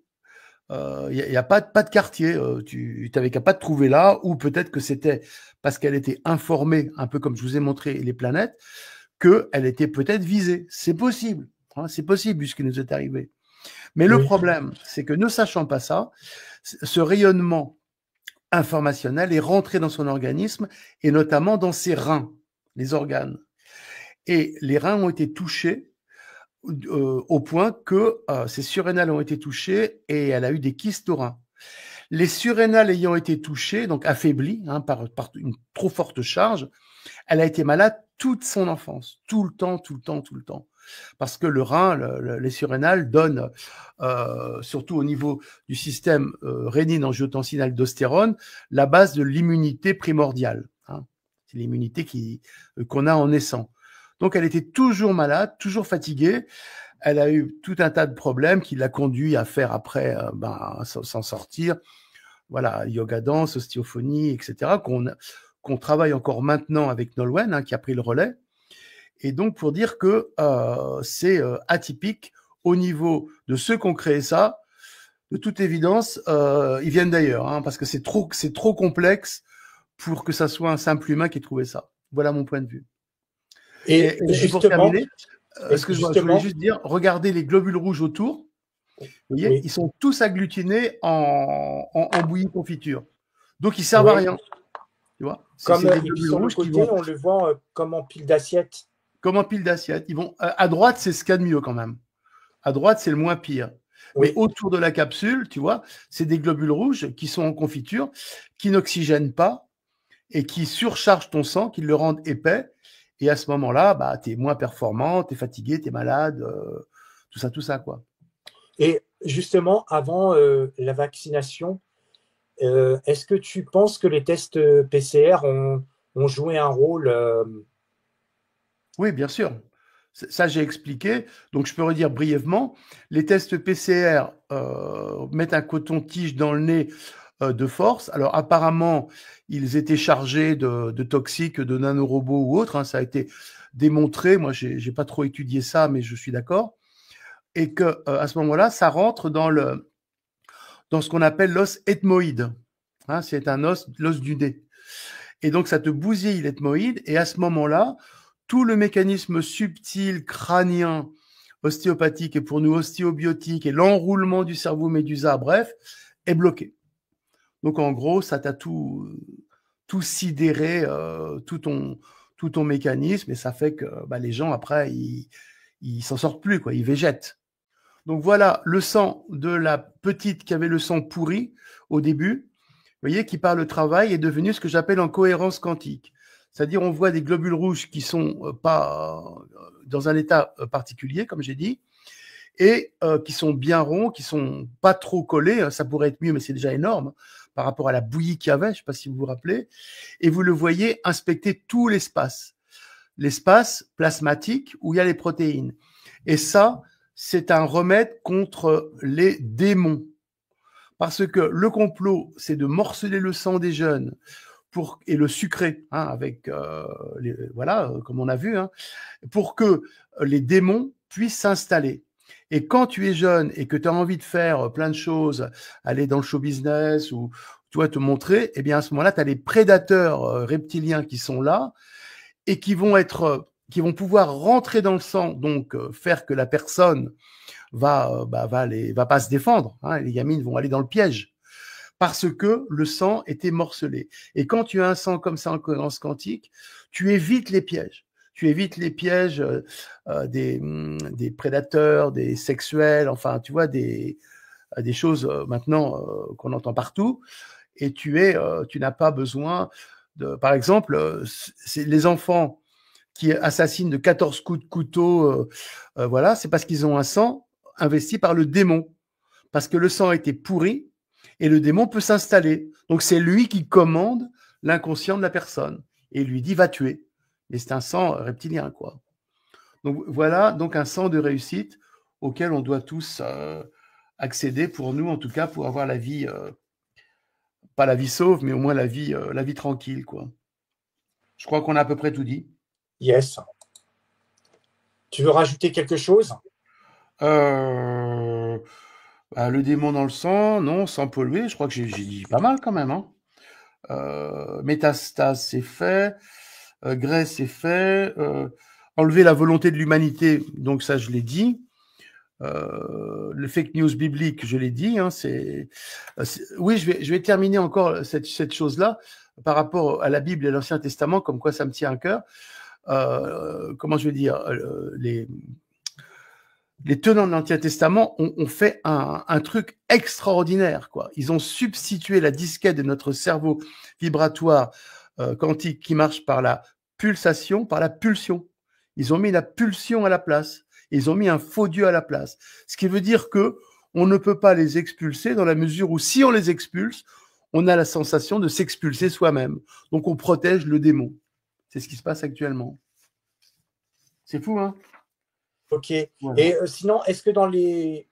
Il n'y a pas de quartier. Tu n'avais qu'à pas te trouver là, ou peut-être que c'était parce qu'elle était informée, un peu comme je vous ai montré les planètes, qu'elle était peut-être visée. C'est possible. Hein, c'est possible, vu ce qui nous est arrivé. Mais le problème, c'est que ne sachant pas ça, ce rayonnement informationnel est rentré dans son organisme, et notamment dans ses reins, les organes. Et les reins ont été touchés au point que ses surrénales ont été touchées et elle a eu des kystes aux reins. Les surrénales ayant été touchées, donc affaiblies par une trop forte charge, elle a été malade toute son enfance, tout le temps. Parce que le rein, les surrénales donnent, surtout au niveau du système rénine-angiotensin-aldostérone, la base de l'immunité primordiale. C'est l'immunité qu'on a en naissant. Donc, elle était toujours malade, toujours fatiguée. Elle a eu tout un tas de problèmes qui l'a conduit à faire après, s'en sortir. Voilà, yoga danse, ostéophonie, etc., qu'on travaille encore maintenant avec Nolwenn, qui a pris le relais. Et donc, pour dire que c'est atypique au niveau de ceux qui ont créé ça, de toute évidence, ils viennent d'ailleurs, parce que c'est trop complexe pour que ça soit un simple humain qui ait trouvé ça. Voilà mon point de vue. Et pour terminer, je voulais juste dire, regardez les globules rouges autour. Vous voyez, ils sont tous agglutinés en bouillie confiture. Donc, ils servent à rien. Tu vois, comme et puis sur le côté, on le voit comme en pile d'assiettes. Comme en pile d'assiettes. Ils vont à droite, c'est ce qu'il y a de mieux quand même. À droite, c'est le moins pire. Mais autour de la capsule, tu vois, c'est des globules rouges qui sont en confiture, qui n'oxygènent pas et qui surchargent ton sang, qui le rendent épais. Et à ce moment-là, tu es moins performant, tu es fatigué, tu es malade, tout ça, quoi. Et justement, avant la vaccination, est-ce que tu penses que les tests PCR ont joué un rôle Oui, bien sûr. Ça, j'ai expliqué. Donc, je peux redire brièvement. Les tests PCR mettent un coton-tige dans le nez de force. Alors, apparemment, ils étaient chargés de toxiques, de nanorobots ou autres. Ça a été démontré. Moi, j'ai pas trop étudié ça, mais je suis d'accord. Et que à ce moment-là, ça rentre dans ce qu'on appelle l'os ethmoïde. C'est un l'os du nez. Et donc, ça te bousille l'ethmoïde. Et à ce moment-là, tout le mécanisme subtil, crânien, ostéopathique et pour nous ostéobiotique et l'enroulement du cerveau médusa, bref, est bloqué. Donc, en gros, ça t'a tout sidéré, tout ton mécanisme, et ça fait que les gens, après, ils s'en sortent plus, quoi, ils végètent. Donc, voilà le sang de la petite qui avait le sang pourri au début, vous voyez, qui par le travail est devenu ce que j'appelle en cohérence quantique. C'est-à-dire, on voit des globules rouges qui sont pas dans un état particulier, comme j'ai dit, et qui sont bien ronds, qui sont pas trop collés. Ça pourrait être mieux, mais c'est déjà énorme par rapport à la bouillie qu'il y avait. Je ne sais pas si vous vous rappelez. Et vous le voyez inspecter tout l'espace plasmatique où il y a les protéines. Et ça, c'est un remède contre les démons. Parce que le complot, c'est de morceler le sang des jeunes et le sucrer, avec comme on a vu, pour que les démons puissent s'installer. Et quand tu es jeune et que tu as envie de faire plein de choses, aller dans le show business ou te montrer, eh bien à ce moment-là, tu as les prédateurs reptiliens qui sont là et qui vont pouvoir rentrer dans le sang, donc faire que la personne va pas se défendre. Les gamines vont aller dans le piège. Parce que le sang était morcelé. Et quand tu as un sang comme ça en cohérence quantique, tu évites les pièges. Tu évites les pièges des prédateurs, des sexuels, enfin, tu vois, des choses maintenant qu'on entend partout. Et tu n'as pas besoin de... Par exemple, c'est les enfants qui assassinent de 14 coups de couteau, c'est parce qu'ils ont un sang investi par le démon. Parce que le sang a été pourri, et le démon peut s'installer. Donc, c'est lui qui commande l'inconscient de la personne. Et il lui dit, va tuer. Mais c'est un sang reptilien, quoi. Donc, voilà, donc un sang de réussite auquel on doit tous accéder pour nous, en tout cas, pour avoir la vie, pas la vie sauve, mais au moins la vie tranquille, quoi. Je crois qu'on a à peu près tout dit. Yes. Tu veux rajouter quelque chose ? Le démon dans le sang, non, sans polluer, je crois que j'ai dit pas mal quand même. Hein. Métastase, c'est fait. Graisse, c'est fait. Enlever la volonté de l'humanité, donc ça, je l'ai dit. Le fake news biblique, je l'ai dit. Hein, oui, je vais terminer encore cette chose-là par rapport à la Bible et à l'Ancien Testament, comme quoi ça me tient à cœur. Comment je vais dire, les tenants de l'Ancien Testament ont fait un truc extraordinaire, quoi. Ils ont substitué la disquette de notre cerveau vibratoire quantique qui marche par la pulsation, par la pulsion. Ils ont mis la pulsion à la place. Ils ont mis un faux Dieu à la place. Ce qui veut dire que on ne peut pas les expulser dans la mesure où si on les expulse, on a la sensation de s'expulser soi-même. Donc on protège le démon. C'est ce qui se passe actuellement. C'est fou, hein? Ok. Voilà. Et sinon, est-ce que dans les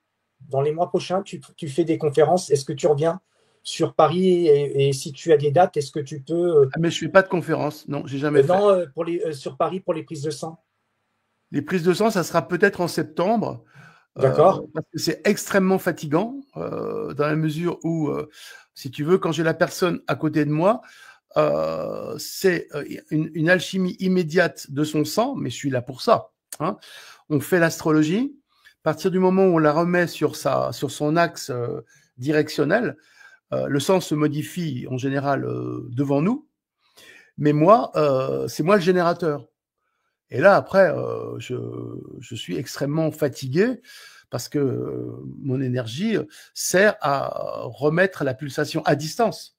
mois prochains, tu fais des conférences? Est-ce que tu reviens sur Paris et si tu as des dates, est-ce que tu peux… Mais je ne fais pas de conférence. Non, j'ai jamais fait. Non, sur Paris pour les prises de sang. Les prises de sang, ça sera peut-être en septembre. D'accord. Parce que c'est extrêmement fatigant dans la mesure où, si tu veux, quand j'ai la personne à côté de moi, c'est une alchimie immédiate de son sang, mais je suis là pour ça. Hein. On fait l'astrologie. À partir du moment où on la remet sur son axe directionnel, le sang se modifie en général devant nous. Mais moi, c'est moi le générateur. Et là, après, je suis extrêmement fatigué parce que mon énergie sert à remettre la pulsation à distance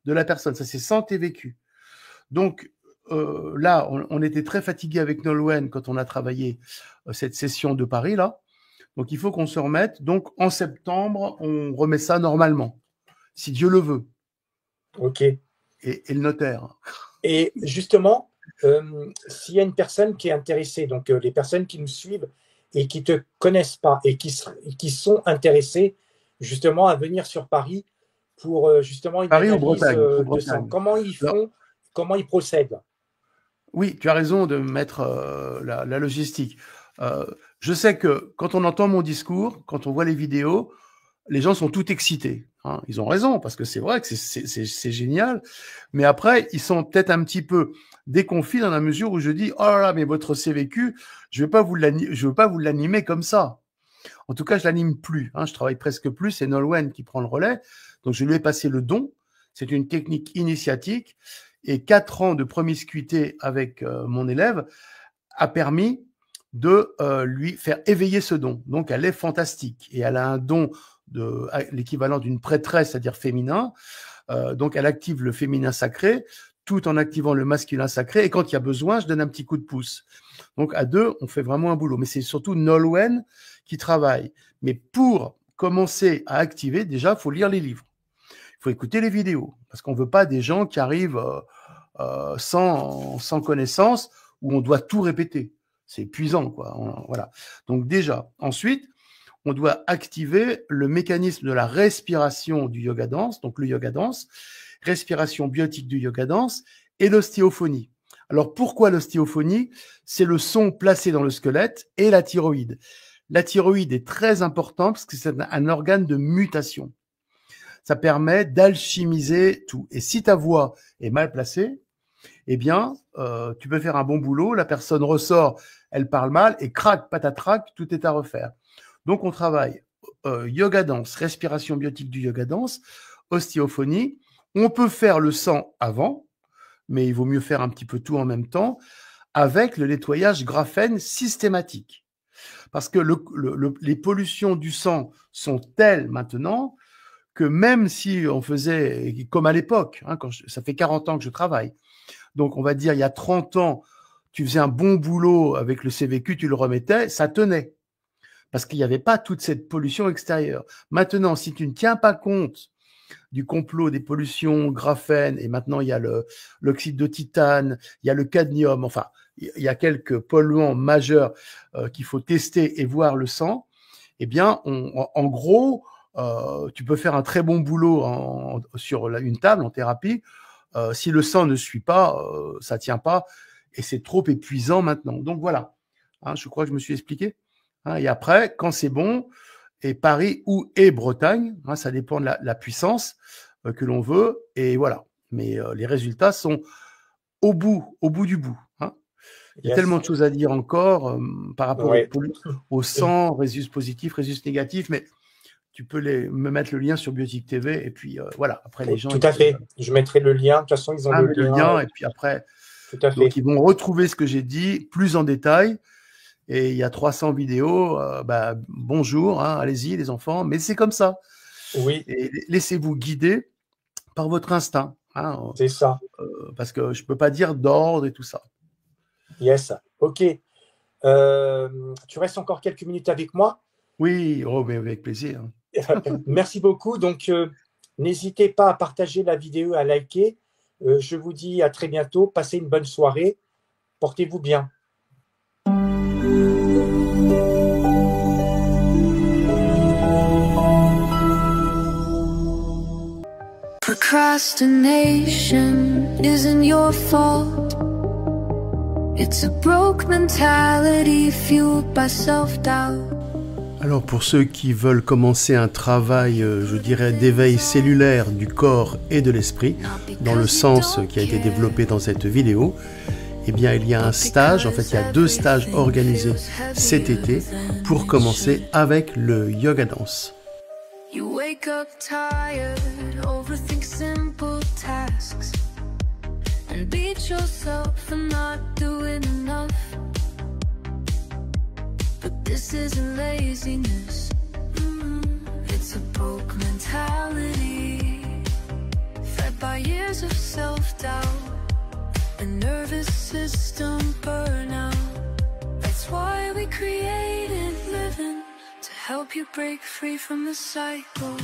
de la personne. Ça, c'est santé vécue. Donc, là, on était très fatigué avec Nolwenn quand on a travaillé cette session de Paris, là. Donc, il faut qu'on se remette. Donc, en septembre, on remet ça normalement, si Dieu le veut. OK. Et le notaire. Et justement, s'il y a une personne qui est intéressée, donc les personnes qui nous suivent et qui ne te connaissent pas et qui sont intéressées justement à venir sur Paris pour justement une Paris analyse ou Bretagne, de sang, comment ils font, comment ils procèdent? Oui, tu as raison de mettre la logistique. Je sais que quand on entend mon discours, quand on voit les vidéos, les gens sont tout excités. Hein. Ils ont raison, parce que c'est vrai que c'est génial. Mais après, ils sont peut-être un petit peu déconfits dans la mesure où je dis « Oh là là, mais votre CVQ, je veux pas vous l'animer comme ça. » En tout cas, je l'anime plus. Hein. Je travaille presque plus. C'est Nolwenn qui prend le relais. Donc, je lui ai passé le don. C'est une technique initiatique. Et 4 ans de promiscuité avec mon élève a permis de lui faire éveiller ce don. Donc, elle est fantastique. Et elle a un don de l'équivalent d'une prêtresse, c'est-à-dire féminin. Donc, elle active le féminin sacré tout en activant le masculin sacré. Et quand il y a besoin, je donne un petit coup de pouce. Donc, à deux, on fait vraiment un boulot. Mais c'est surtout Nolwenn qui travaille. Mais pour commencer à activer, déjà, il faut lire les livres. Il faut écouter les vidéos. Parce qu'on ne veut pas des gens qui arrivent sans connaissance, où on doit tout répéter. C'est épuisant, quoi. Voilà. Donc déjà, ensuite, on doit activer le mécanisme de la respiration du yoga dance, donc le yoga dance, respiration biotique du yoga dance et l'ostéophonie. Alors pourquoi l'ostéophonie? C'est le son placé dans le squelette et la thyroïde. La thyroïde est très importante parce que c'est un organe de mutation. Ça permet d'alchimiser tout. Et si ta voix est mal placée, eh bien, tu peux faire un bon boulot, la personne ressort, elle parle mal, et crac, patatrac, tout est à refaire. Donc, on travaille yoga dance, respiration biotique du yoga dance, ostéophonie. On peut faire le sang avant, mais il vaut mieux faire un petit peu tout en même temps, avec le nettoyage graphène systématique. Parce que les pollutions du sang sont telles maintenant que même si on faisait, comme à l'époque, hein, ça fait 40 ans que je travaille, donc on va dire il y a 30 ans, tu faisais un bon boulot avec le CVQ, tu le remettais, ça tenait. Parce qu'il n'y avait pas toute cette pollution extérieure. Maintenant, si tu ne tiens pas compte du complot des pollutions graphène, et maintenant il y a l'oxyde de titane, il y a le cadmium, enfin, il y a quelques polluants majeurs qu'il faut tester et voir le sang, eh bien, en gros, tu peux faire un très bon boulot sur une table en thérapie. Si le sang ne suit pas, ça tient pas, et c'est trop épuisant maintenant. Donc voilà, hein, je crois que je me suis expliqué. Hein, et après, quand c'est bon, et Paris et Bretagne, hein, ça dépend de la puissance que l'on veut, et voilà. Mais les résultats sont au bout du bout. Hein. Il y a tellement de choses à dire encore par rapport au sang, résus positifs, résus négatifs, mais tu peux me mettre le lien sur Biotique TV, et puis voilà. Après, les gens. Tout à fait. Je mettrai le lien. De toute façon, ils ont le lien. Et puis après, tout à fait. Donc, ils vont retrouver ce que j'ai dit plus en détail. Et il y a 300 vidéos. Bonjour, hein, allez-y les enfants. Mais c'est comme ça. Oui. Et laissez-vous guider par votre instinct. Hein, c'est ça. Parce que je ne peux pas dire d'ordre et tout ça. Yes. OK. Tu restes encore quelques minutes avec moi? Oui, mais avec plaisir. Merci beaucoup. Donc, n'hésitez pas à partager la vidéo, à liker. Je vous dis à très bientôt. Passez une bonne soirée. Portez-vous bien. Procrastination isn't your fault. It's a broke mentality fueled by self-doubt. Alors pour ceux qui veulent commencer un travail, je dirais, d'éveil cellulaire du corps et de l'esprit, dans le sens qui a été développé dans cette vidéo, eh bien il y a un stage, en fait il y a 2 stages organisés cet été pour commencer avec le yoga dance. You wake up tired, overthink simple tasks, and beat yourself for not doing enough. But this isn't laziness, it's a broke mentality, fed by years of self-doubt and nervous system burnout. That's why we created living, to help you break free from the cycle.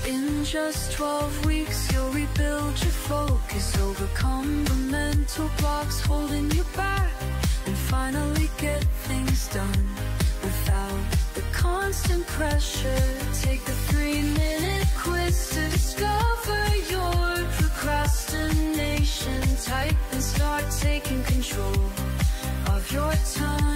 In just 12 weeks you'll rebuild your focus, overcome the mental blocks holding you back, and finally get things done without the constant pressure. Take the 3-minute quiz to discover your procrastination type and start taking control of your time.